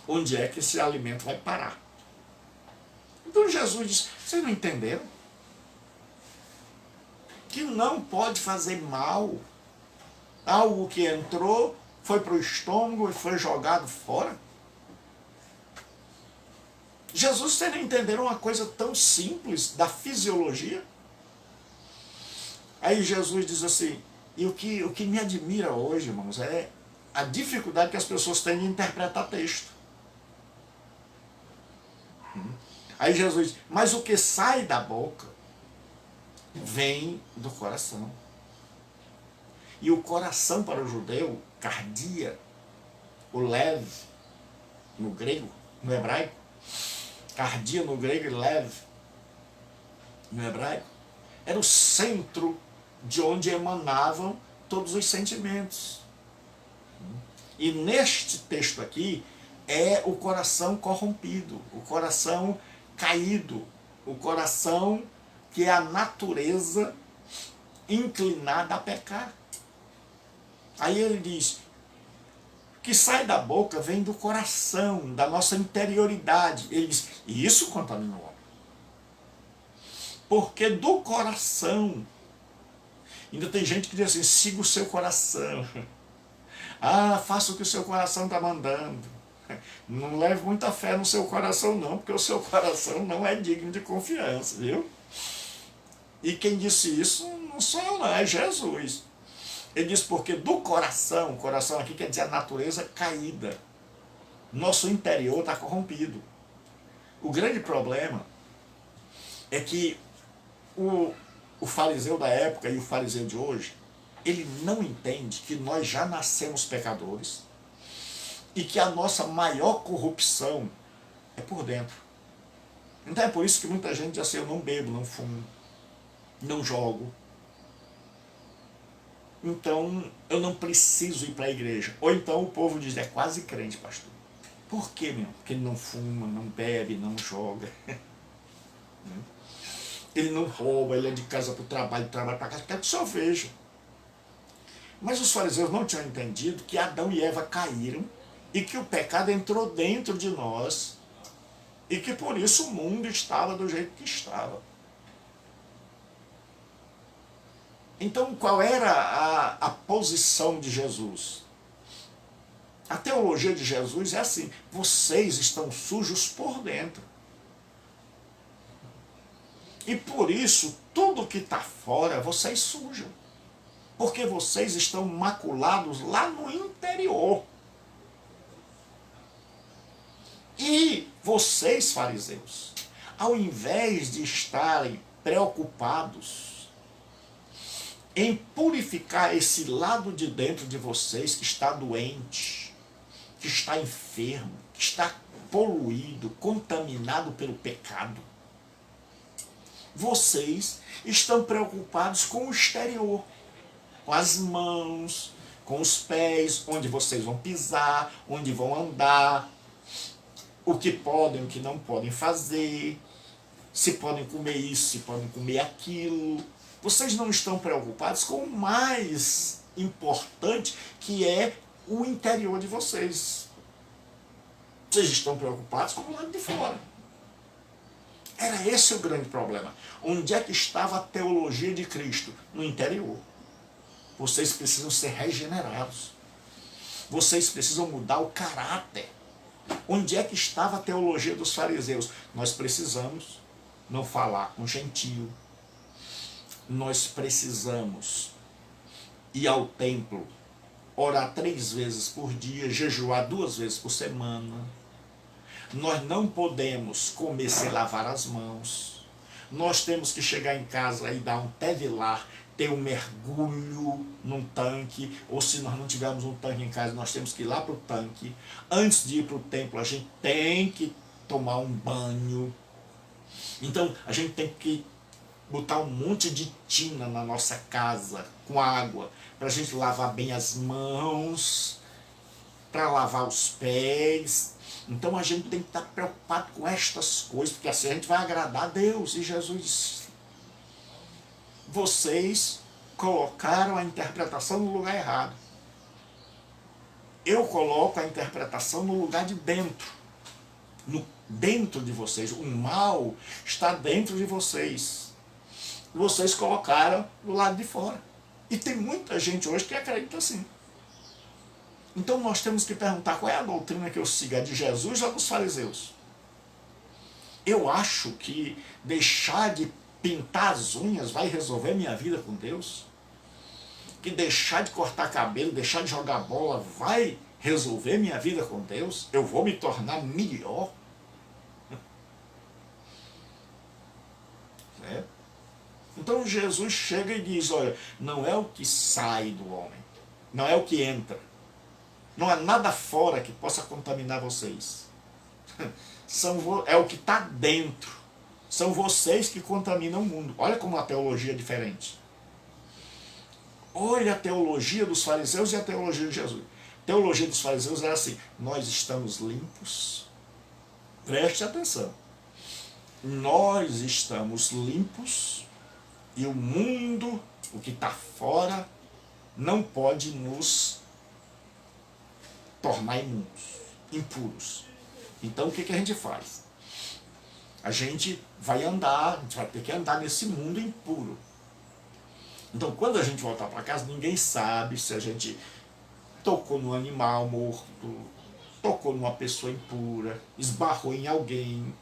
onde é que esse alimento vai parar. Então Jesus disse: vocês não entenderam? Que não pode fazer mal. Algo que entrou, foi para o estômago e foi jogado fora. Jesus, vocês não entenderam uma coisa tão simples da fisiologia? Aí Jesus diz assim, e o que me admira hoje, irmãos, é a dificuldade que as pessoas têm de interpretar texto. Aí Jesus diz, mas o que sai da boca vem do coração. E o coração para o judeu, cardia, o lev, no grego, no hebraico, cardia no grego e lev, no hebraico, era o centro de onde emanavam todos os sentimentos. E neste texto aqui, é o coração corrompido, o coração caído, o coração que é a natureza inclinada a pecar. Aí ele diz, o que sai da boca vem do coração, da nossa interioridade. Ele diz, e isso contamina o homem. Porque do coração, ainda tem gente que diz assim, siga o seu coração. Ah, faça o que o seu coração está mandando. Não leve muita fé no seu coração não, porque o seu coração não é digno de confiança, viu? E quem disse isso não sou eu não, é Jesus. Ele diz porque do coração, coração aqui quer dizer a natureza caída. Nosso interior está corrompido. O grande problema é que o fariseu da época e o fariseu de hoje, ele não entende que nós já nascemos pecadores e que a nossa maior corrupção é por dentro. Então é por isso que muita gente diz assim, eu não bebo, não fumo, não jogo. Então eu não preciso ir para a igreja. Ou então o povo diz, é quase crente, pastor. Por quê, meu? Porque ele não fuma, não bebe, não joga. Ele não rouba, ele é de casa para o trabalho, para casa, quer que só veja. Mas os fariseus não tinham entendido que Adão e Eva caíram e que o pecado entrou dentro de nós e que por isso o mundo estava do jeito que estava. Então qual era a posição de Jesus? A teologia de Jesus é assim, vocês estão sujos por dentro. E por isso, tudo que está fora, vocês sujam. Porque vocês estão maculados lá no interior. E vocês, fariseus, ao invés de estarem preocupados em purificar esse lado de dentro de vocês que está doente, que está enfermo, que está poluído, contaminado pelo pecado, vocês estão preocupados com o exterior, com as mãos, com os pés, onde vocês vão pisar, onde vão andar, o que podem, o que não podem fazer, se podem comer isso, se podem comer aquilo. Vocês não estão preocupados com o mais importante, que é o interior de vocês. Vocês estão preocupados com o lado de fora. Era esse o grande problema. Onde é que estava a teologia de Cristo? No interior. Vocês precisam ser regenerados. Vocês precisam mudar o caráter. Onde é que estava a teologia dos fariseus? Nós precisamos não falar com gentio. Nós precisamos ir ao templo, orar 3 vezes por dia, jejuar 2 vezes por semana. Nós não podemos comer sem lavar as mãos. Nós temos que chegar em casa e dar um tevilar, ter um mergulho num tanque, ou se nós não tivermos um tanque em casa, nós temos que ir lá para o tanque. Antes de ir para o templo, a gente tem que tomar um banho. Então, a gente tem que botar um monte de tina na nossa casa, com água, para a gente lavar bem as mãos, para lavar os pés. Então a gente tem que estar preocupado com estas coisas, porque assim a gente vai agradar a Deus. E Jesus disse, vocês colocaram a interpretação no lugar errado. Eu coloco a interpretação no lugar de dentro. Dentro de vocês. O mal está dentro de vocês. Vocês colocaram do lado de fora. E tem muita gente hoje que acredita assim. Então nós temos que perguntar qual é a doutrina que eu sigo, é de Jesus ou dos fariseus? Eu acho que deixar de pintar as unhas vai resolver minha vida com Deus. Que deixar de cortar cabelo, deixar de jogar bola vai resolver minha vida com Deus. Eu vou me tornar melhor. É. Então Jesus chega e diz, olha, não é o que sai do homem, não é o que entra. Não há nada fora que possa contaminar vocês. É o que está dentro. São vocês que contaminam o mundo. Olha como a teologia é diferente. Olha a teologia dos fariseus e a teologia de Jesus. A teologia dos fariseus era assim, nós estamos limpos. Preste atenção. Nós estamos limpos e o mundo, o que está fora, não pode nos tornar imundos, impuros. Então o que a gente faz? A gente vai ter que andar nesse mundo impuro. Então quando a gente voltar para casa, ninguém sabe se a gente tocou num animal morto, tocou numa pessoa impura, esbarrou em alguém,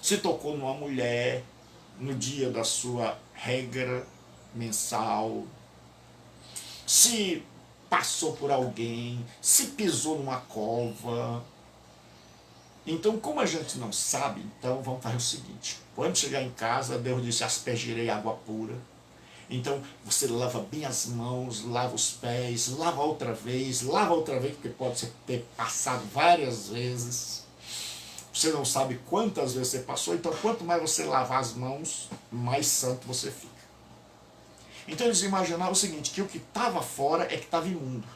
se tocou numa mulher no dia da sua regra mensal, se passou por alguém, se pisou numa cova. Então, como a gente não sabe, então vamos fazer o seguinte. Quando chegar em casa, Deus disse, aspergirei água pura. Então, você lava bem as mãos, lava os pés, lava outra vez, porque pode ter passado várias vezes. Você não sabe quantas vezes você passou, então quanto mais você lavar as mãos, mais santo você fica. Então eles imaginavam o seguinte, que o que estava fora é que estava imundo.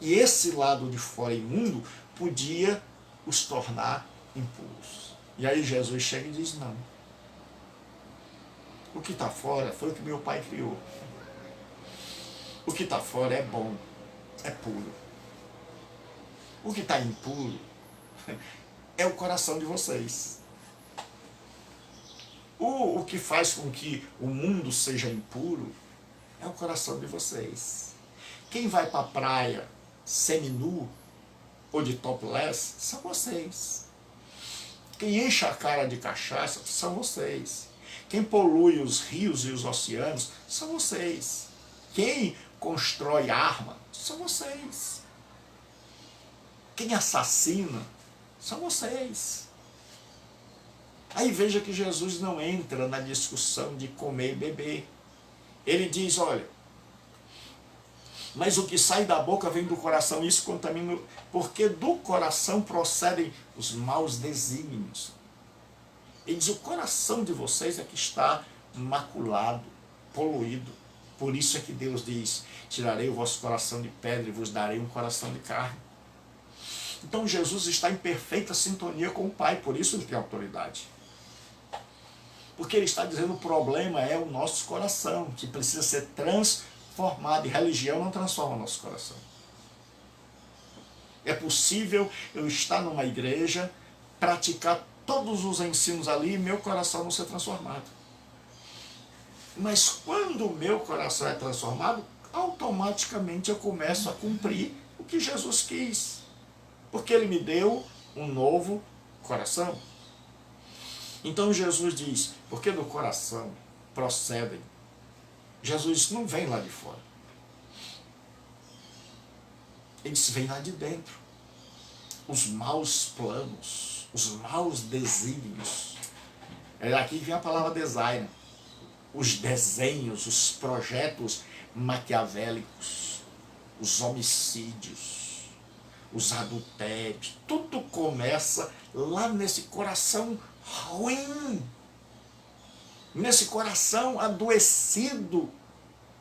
E esse lado de fora imundo podia os tornar impuros. E aí Jesus chega e diz, não. O que está fora foi o que meu pai criou. O que está fora é bom, é puro. O que está impuro é o coração de vocês. O que faz com que o mundo seja impuro é o coração de vocês. Quem vai para a praia seminu ou de topless são vocês. Quem enche a cara de cachaça são vocês. Quem polui os rios e os oceanos são vocês. Quem constrói arma são vocês. Quem assassina são vocês. Aí veja que Jesus não entra na discussão de comer e beber. Ele diz, olha, mas o que sai da boca vem do coração, isso contamina, porque do coração procedem os maus desígnios. Ele diz, o coração de vocês é que está maculado, poluído. Por isso é que Deus diz, tirarei o vosso coração de pedra e vos darei um coração de carne. Então Jesus está em perfeita sintonia com o Pai, por isso ele tem autoridade. Porque ele está dizendo que o problema é o nosso coração, que precisa ser transformado, e religião não transforma o nosso coração. É possível eu estar numa igreja, praticar todos os ensinos ali e meu coração não ser transformado. Mas quando o meu coração é transformado, automaticamente eu começo a cumprir o que Jesus quis. Porque ele me deu um novo coração. Então Jesus diz, porque do coração procedem. Jesus não vem lá de fora. Eles vêm lá de dentro. Os maus planos, os maus desígnios. É daqui que vem a palavra design. Os desenhos, os projetos maquiavélicos, os homicídios, os adultérios. Tudo começa lá nesse coração ruim, nesse coração adoecido,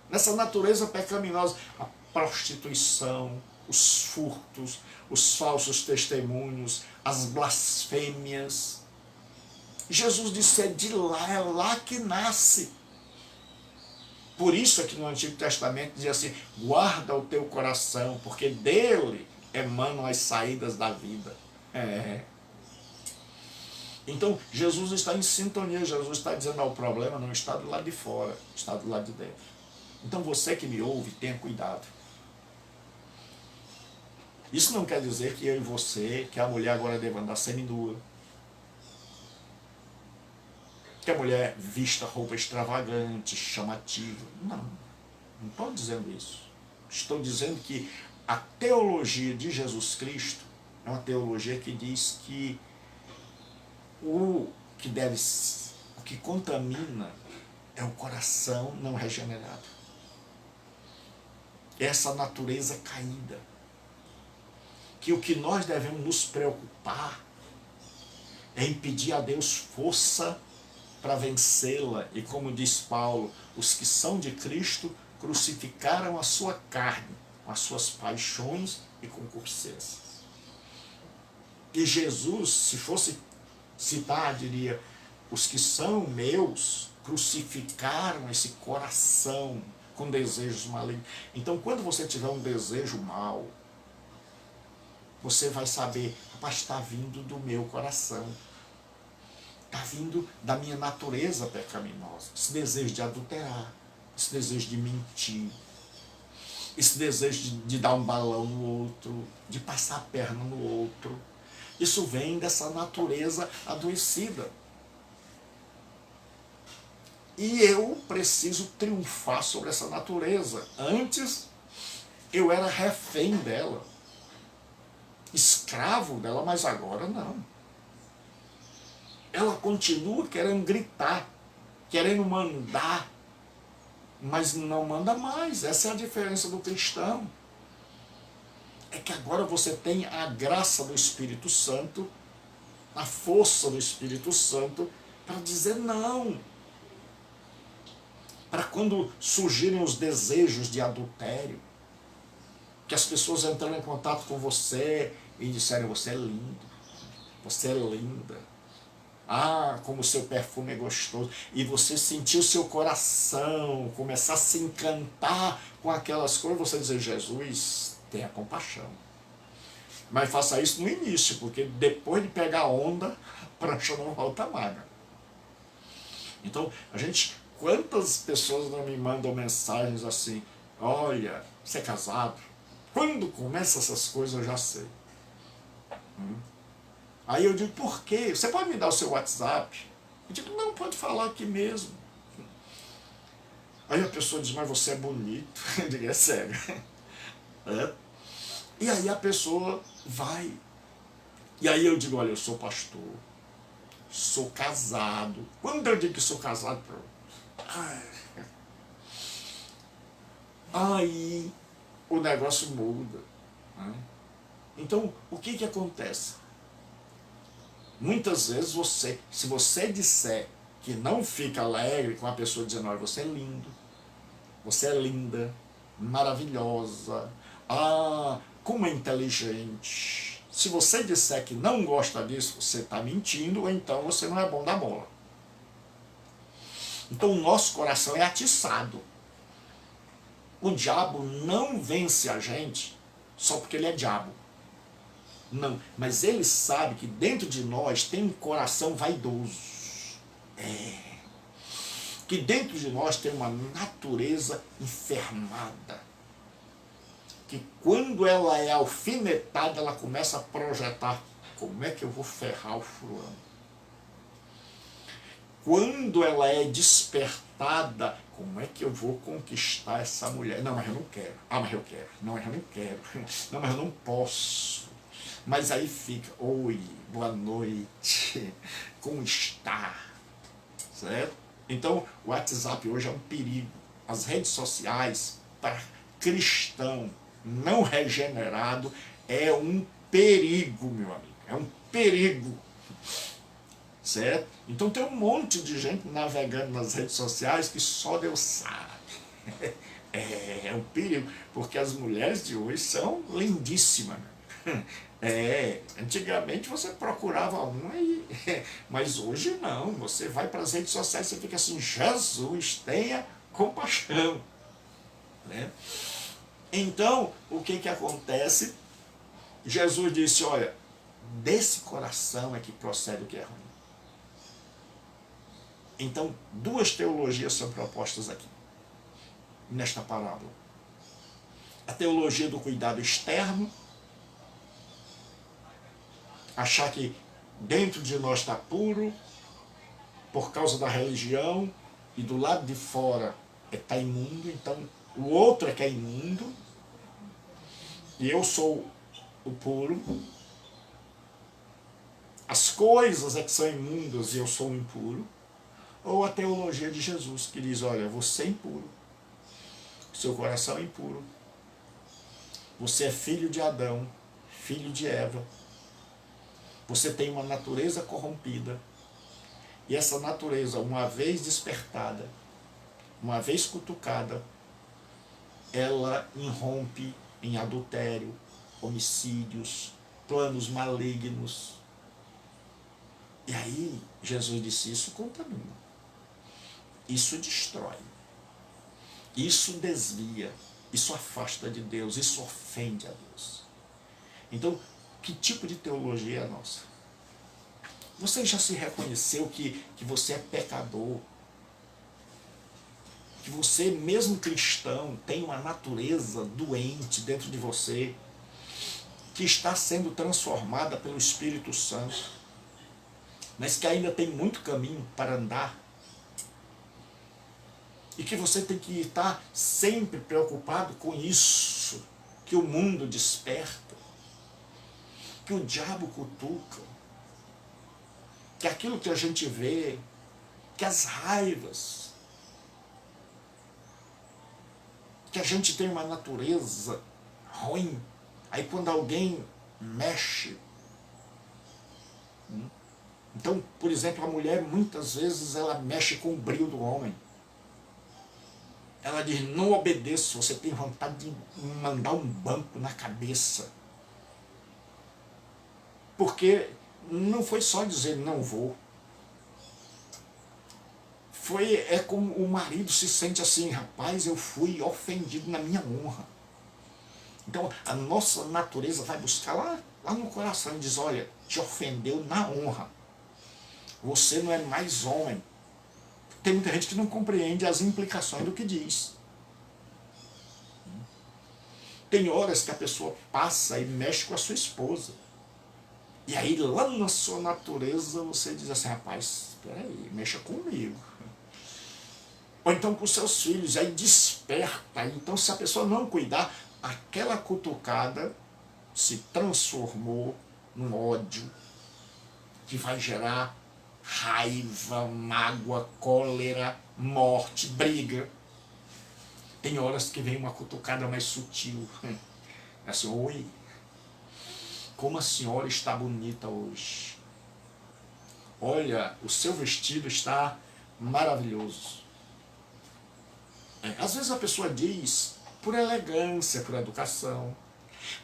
nessa natureza pecaminosa. A prostituição, os furtos, os falsos testemunhos, as blasfêmias. Jesus disse, é lá que nasce. Por isso é que no Antigo Testamento dizia assim, guarda o teu coração, porque dele emanam as saídas da vida. Então Jesus está em sintonia, Jesus está dizendo, o problema não está do lado de fora, está do lado de dentro. Então você que me ouve, tenha cuidado. Isso não quer dizer que eu e você, que a mulher agora deva andar seminua. que a mulher vista roupa extravagante, chamativa. Não estou dizendo isso. Estou dizendo que a teologia de Jesus Cristo é uma teologia que diz que o que contamina é o coração não regenerado. Essa natureza caída. Que o que nós devemos nos preocupar é impedir a Deus força para vencê-la. E como diz Paulo, os que são de Cristo crucificaram a sua carne, com as suas paixões e concupiscências. E Jesus, se fosse citar, diria, os que são meus crucificaram esse coração com desejos malignos. Então, quando você tiver um desejo mau, você vai saber, rapaz, está vindo do meu coração. Está vindo da minha natureza pecaminosa. Esse desejo de adulterar, esse desejo de mentir, esse desejo de dar um balão no outro, de passar a perna no outro. Isso vem dessa natureza adoecida. E eu preciso triunfar sobre essa natureza. Antes, eu era refém dela, escravo dela, mas agora não. Ela continua querendo gritar, querendo mandar, mas não manda mais. Essa é a diferença do cristão. É que agora você tem a graça do Espírito Santo, a força do Espírito Santo, para dizer não. Para quando surgirem os desejos de adultério, que as pessoas entrarem em contato com você e disserem, você é lindo, você é linda, ah, como o seu perfume é gostoso, e você sentir o seu coração começar a se encantar com aquelas coisas, você dizer, Jesus, tenha compaixão. Mas faça isso no início, porque depois de pegar a onda, a prancha não volta mais. Então, quantas pessoas não me mandam mensagens assim, olha, você é casado? Quando começa essas coisas eu já sei. Aí eu digo, por quê? Você pode me dar o seu WhatsApp? Eu digo, não, pode falar aqui mesmo. Aí a pessoa diz, mas você é bonito. Eu digo, é sério. É. E aí a pessoa vai. E aí eu digo, olha, eu sou pastor, sou casado. Quando eu digo que sou casado, aí o negócio muda. Então, o que acontece? Muitas vezes se você disser que não fica alegre com a pessoa dizendo, olha, você é lindo, você é linda, maravilhosa, ah, como é inteligente. Se você disser que não gosta disso, você está mentindo, ou então você não é bom da bola. Então o nosso coração é atiçado. O diabo não vence a gente só porque ele é diabo. Não, mas ele sabe que dentro de nós tem um coração vaidoso. Que dentro de nós tem uma natureza enfermada. Que quando ela é alfinetada, ela começa a projetar como é que eu vou ferrar o fulano. Quando ela é despertada, como é que eu vou conquistar essa mulher? Não, mas eu não quero. Ah, mas eu quero. Não, mas eu não quero. Não, mas eu não posso. Mas aí fica, oi, boa noite, como está? Certo? Então, o WhatsApp hoje é um perigo. As redes sociais, para cristão não regenerado, é um perigo, meu amigo. É um perigo. Certo? Então tem um monte de gente navegando nas redes sociais que só Deus sabe. É um perigo, porque as mulheres de hoje são lindíssimas. Antigamente você procurava uma, mas hoje não. Você vai para as redes sociais e fica assim, Jesus, tenha compaixão. Né? Então, o que acontece? Jesus disse, olha, desse coração é que procede o que é ruim. Então, duas teologias são propostas aqui, nesta parábola. A teologia do cuidado externo, achar que dentro de nós está puro, por causa da religião, e do lado de fora está imundo, então o outro é que é imundo, e eu sou o puro. As coisas é que são imundas e eu sou o impuro. Ou a teologia de Jesus, que diz, olha, você é impuro, seu coração é impuro, você é filho de Adão, filho de Eva, você tem uma natureza corrompida, e essa natureza, uma vez despertada, uma vez cutucada, ela irrompe em adultério, homicídios, planos malignos. E aí Jesus disse, isso contamina, isso destrói, isso desvia, isso afasta de Deus, isso ofende a Deus. Então, que tipo de teologia é a nossa? Você já se reconheceu que você é pecador? Que você, mesmo cristão, tem uma natureza doente dentro de você, que está sendo transformada pelo Espírito Santo, mas que ainda tem muito caminho para andar? E que você tem que estar sempre preocupado com isso, que o mundo desperta, que o diabo cutuca, que aquilo que a gente vê, que as raivas, que a gente tem uma natureza ruim, aí quando alguém mexe. Então, por exemplo, a mulher muitas vezes ela mexe com o brio do homem. Ela diz, não obedeço, você tem vontade de mandar um banco na cabeça. Porque não foi só dizer não vou. É como o marido se sente assim, rapaz, eu fui ofendido na minha honra. Então a nossa natureza vai buscar lá no coração e diz, olha, te ofendeu na honra. Você não é mais homem. Tem muita gente que não compreende as implicações do que diz. Tem horas que a pessoa passa e mexe com a sua esposa. E aí lá na sua natureza você diz assim, rapaz, espera aí, mexa comigo. Ou então com seus filhos, aí desperta. Então se a pessoa não cuidar, aquela cutucada se transformou num ódio que vai gerar raiva, mágoa, cólera, morte, briga. Tem horas que vem uma cutucada mais sutil. Assim, oi, como a senhora está bonita hoje. Olha, o seu vestido está maravilhoso. Às vezes a pessoa diz por elegância, por educação,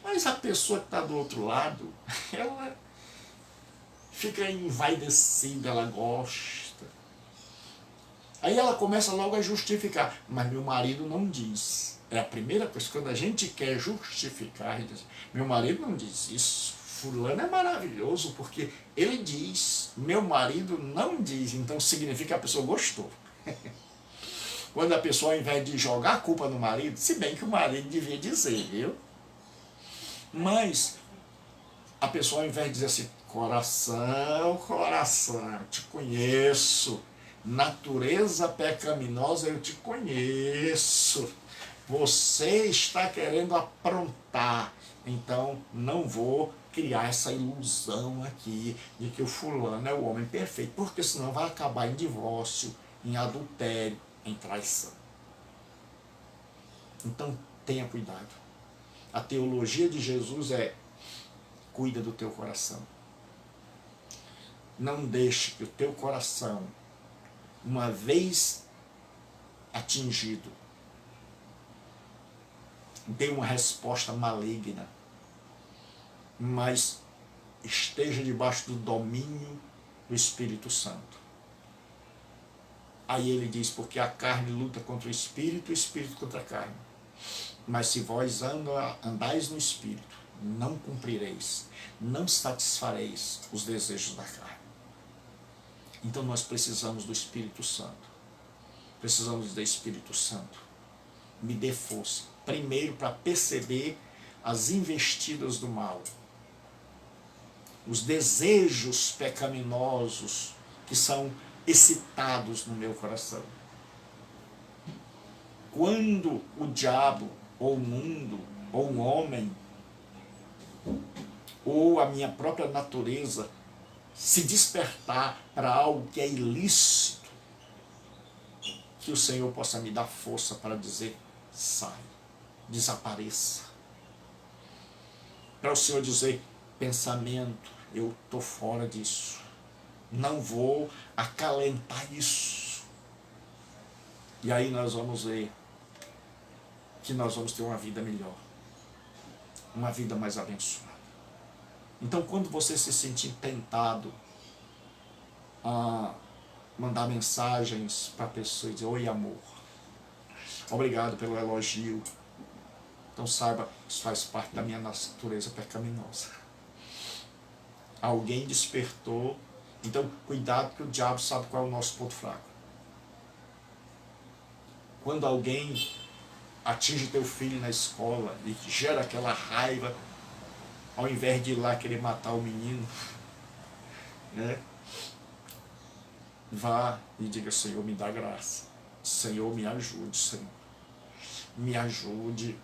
mas a pessoa que está do outro lado, ela fica envaidecida, ela gosta. Aí ela começa logo a justificar, mas meu marido não diz. É a primeira coisa, quando a gente quer justificar, diz, meu marido não diz isso, fulano é maravilhoso, porque ele diz, meu marido não diz, então significa que a pessoa gostou. Quando a pessoa, ao invés de jogar a culpa no marido, se bem que o marido devia dizer, viu? Mas a pessoa, ao invés de dizer assim, coração, coração, eu te conheço, natureza pecaminosa, eu te conheço, você está querendo aprontar, então não vou criar essa ilusão aqui de que o fulano é o homem perfeito, porque senão vai acabar em divórcio, em adultério, em traição. Então tenha cuidado. A teologia de Jesus é: cuida do teu coração. Não deixe que o teu coração, uma vez atingido, dê uma resposta maligna, mas esteja debaixo do domínio do Espírito Santo. Aí ele diz, porque a carne luta contra o Espírito contra a carne. Mas se vós andais no Espírito, não cumprireis, não satisfareis os desejos da carne. Então nós precisamos do Espírito Santo. Precisamos do Espírito Santo. Me dê força. Primeiro, para perceber as investidas do mal. Os desejos pecaminosos que são excitados no meu coração. Quando o diabo, ou o mundo, ou um homem, ou a minha própria natureza se despertar para algo que é ilícito, que o Senhor possa me dar força para dizer: sai, desapareça. Para o Senhor dizer: pensamento, eu estou fora disso, não vou acalentar isso. E aí nós vamos ver que nós vamos ter uma vida melhor, uma vida mais abençoada. Então, quando você se sentir tentado a mandar mensagens para a pessoa e dizer: oi, amor, obrigado pelo elogio, então saiba, isso faz parte da minha natureza pecaminosa. Alguém despertou. Então, cuidado, que o diabo sabe qual é o nosso ponto fraco. Quando alguém atinge teu filho na escola e gera aquela raiva, ao invés de ir lá querer matar o menino, né? Vá e diga: Senhor, me dá graça. Senhor, me ajude, Senhor. Me ajude.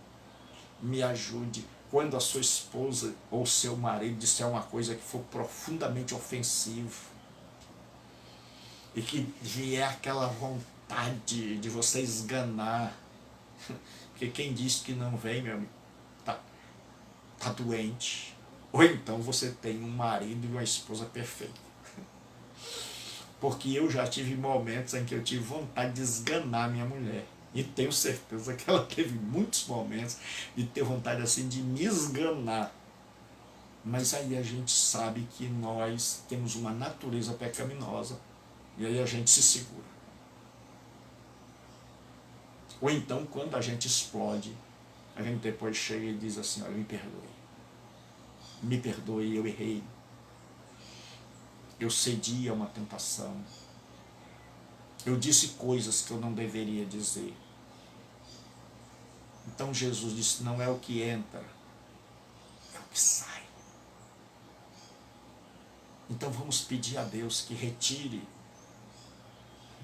Me ajude. Quando a sua esposa ou seu marido disser uma coisa que for profundamente ofensivo, e que vier aquela vontade de você esganar, porque quem diz que não vem, meu amigo, tá doente. Ou então você tem um marido e uma esposa perfeita. Porque eu já tive momentos em que eu tive vontade de esganar minha mulher. E tenho certeza que ela teve muitos momentos de ter vontade assim de me esganar. Mas aí a gente sabe que nós temos uma natureza pecaminosa. E aí a gente se segura. Ou então, quando a gente explode, a gente depois chega e diz assim: olha, me perdoe. Me perdoe, eu errei. Eu cedi a uma tentação. Eu disse coisas que eu não deveria dizer. Então Jesus disse: não é o que entra, é o que sai. Então vamos pedir a Deus que retire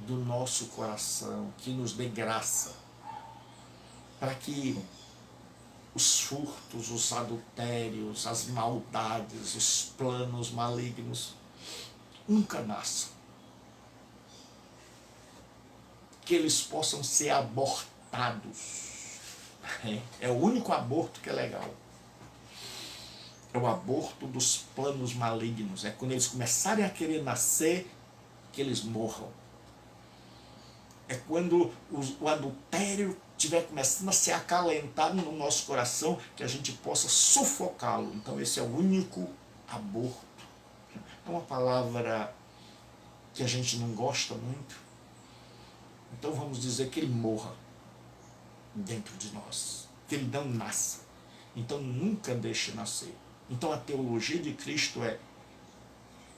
do nosso coração, que nos dê graça, para que os furtos, os adultérios, as maldades, os planos malignos nunca nasçam. Que eles possam ser abortados. É o único aborto que é legal. É o aborto dos planos malignos. É quando eles começarem a querer nascer, que eles morram. É quando o adultério estiver começando a se acalentar no nosso coração, que a gente possa sufocá-lo. Então esse é o único aborto. É uma palavra que a gente não gosta muito. Então vamos dizer que ele morra dentro de nós, que ele não nasça. Então nunca deixe nascer. Então a teologia de Cristo é: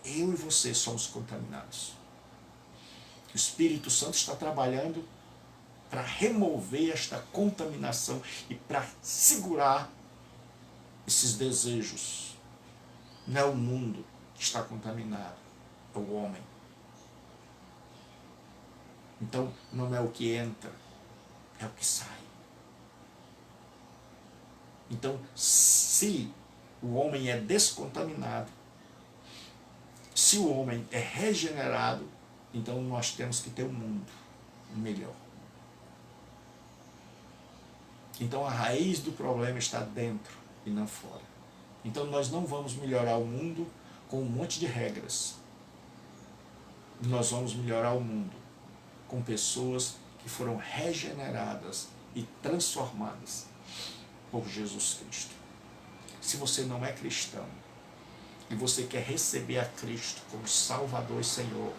eu e você somos contaminados. O Espírito Santo está trabalhando para remover esta contaminação e para segurar esses desejos. Não é o mundo que está contaminado, é o homem. Então não é o que entra, é o que sai. Então, se o homem é descontaminado, se o homem é regenerado, então nós temos que ter um mundo melhor. Então a raiz do problema está dentro e não fora. Então nós não vamos melhorar o mundo com um monte de regras. Nós vamos melhorar o mundo com pessoas que foram regeneradas e transformadas por Jesus Cristo. Se você não é cristão e você quer receber a Cristo como Salvador e Senhor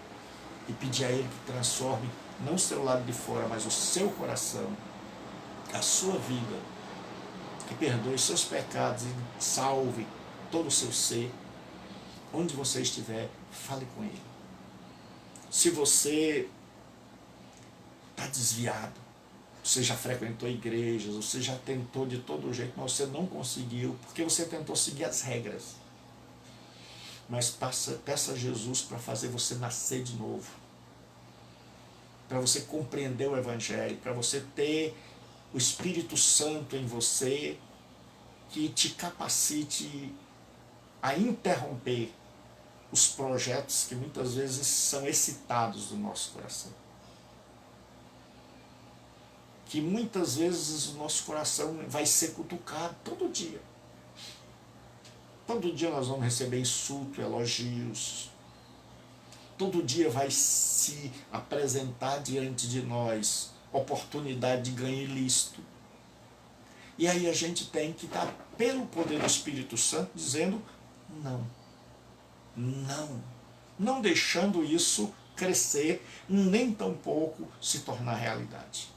e pedir a Ele que transforme não o seu lado de fora, mas o seu coração, a sua vida, que perdoe seus pecados e salve todo o seu ser, onde você estiver, fale com Ele. Se você está desviado, você já frequentou igrejas, você já tentou de todo jeito, mas você não conseguiu, porque você tentou seguir as regras. Mas peça a Jesus para fazer você nascer de novo. para você compreender o Evangelho, para você ter o Espírito Santo em você, que te capacite a interromper os projetos que muitas vezes são excitados do nosso coração. Que muitas vezes o nosso coração vai ser cutucado todo dia. Todo dia nós vamos receber insulto, elogios. Todo dia vai se apresentar diante de nós oportunidade de ganho ilícito. E aí a gente tem que estar, pelo poder do Espírito Santo, dizendo não. Não. Não deixando isso crescer, nem tampouco se tornar realidade.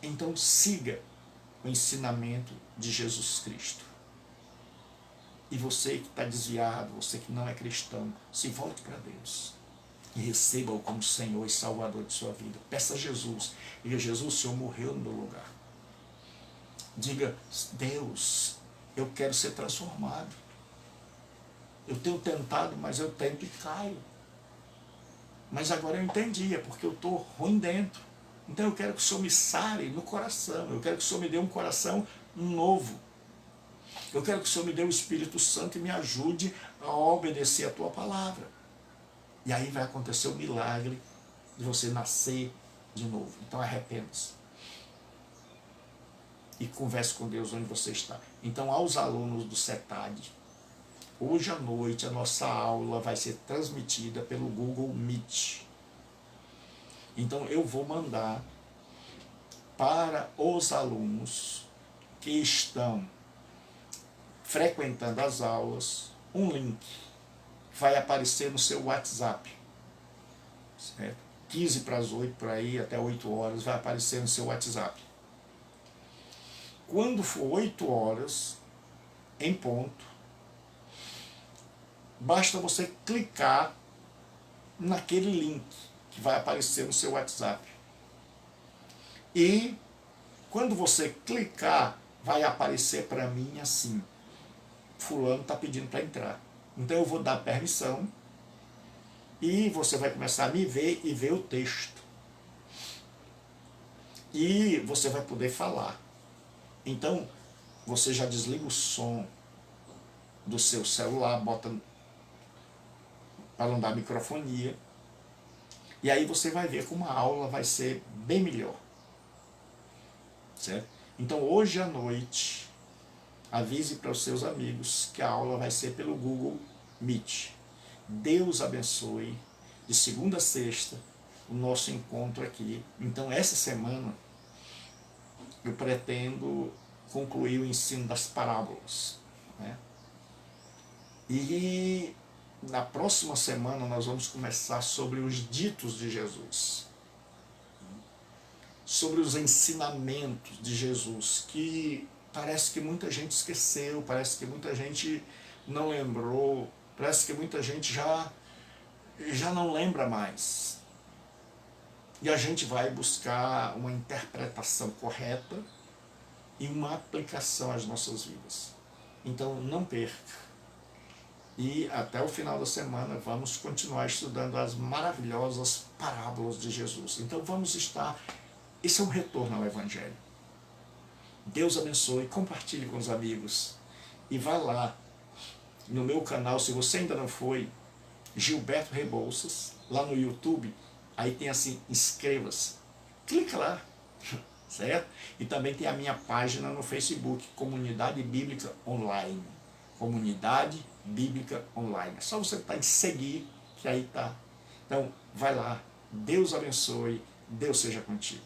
Então siga o ensinamento de Jesus Cristo. E você que está desviado, você que não é cristão, se volte para Deus e receba-o como Senhor e Salvador de sua vida. Peça a Jesus. Diga: Jesus, o Senhor morreu no meu lugar. Diga: Deus, eu quero ser transformado. Eu tenho tentado, mas eu tento e caio. Mas agora eu entendi, é porque eu estou ruim dentro. Então eu quero que o Senhor me sare no coração. Eu quero que o Senhor me dê um coração novo. Eu quero que o Senhor me dê o Espírito Santo e me ajude a obedecer a tua palavra. E aí vai acontecer o milagre de você nascer de novo. Então arrependa-se. E converse com Deus onde você está. Então, aos alunos do CETAD, hoje à noite a nossa aula vai ser transmitida pelo Google Meet. Então eu vou mandar para os alunos que estão frequentando as aulas um link que vai aparecer no seu WhatsApp, certo? 15 para as 8 por aí, até 8 horas vai aparecer no seu WhatsApp. Quando for 8 horas em ponto, basta você clicar naquele link que vai aparecer no seu WhatsApp. E quando você clicar, vai aparecer para mim assim: fulano está pedindo para entrar. Então eu vou dar permissão e você vai começar a me ver e ver o texto. E você vai poder falar. Então você já desliga o som do seu celular, bota para não dar microfonia. E aí você vai ver como a aula vai ser bem melhor. Certo? Então hoje à noite, avise para os seus amigos que a aula vai ser pelo Google Meet. Deus abençoe. De segunda a sexta, o nosso encontro aqui. Então essa semana eu pretendo concluir o ensino das parábolas, né? E na próxima semana nós vamos começar sobre os ditos de Jesus, sobre os ensinamentos de Jesus, que parece que muita gente esqueceu, parece que muita gente não lembrou, parece que muita gente já não lembra mais. E a gente vai buscar uma interpretação correta e uma aplicação às nossas vidas. Então não perca. E até o final da semana vamos continuar estudando as maravilhosas parábolas de Jesus. Então vamos estar... Esse é um retorno ao Evangelho. Deus abençoe, compartilhe com os amigos. E vá lá no meu canal, se você ainda não foi, Gilberto Rebouças, lá no YouTube, aí tem assim, inscreva-se. Clica lá, certo? E também tem a minha página no Facebook, Comunidade Bíblica Online. Comunidade Bíblica Online. É só você estar em seguir, que aí tá. Então, vai lá. Deus abençoe. Deus seja contigo.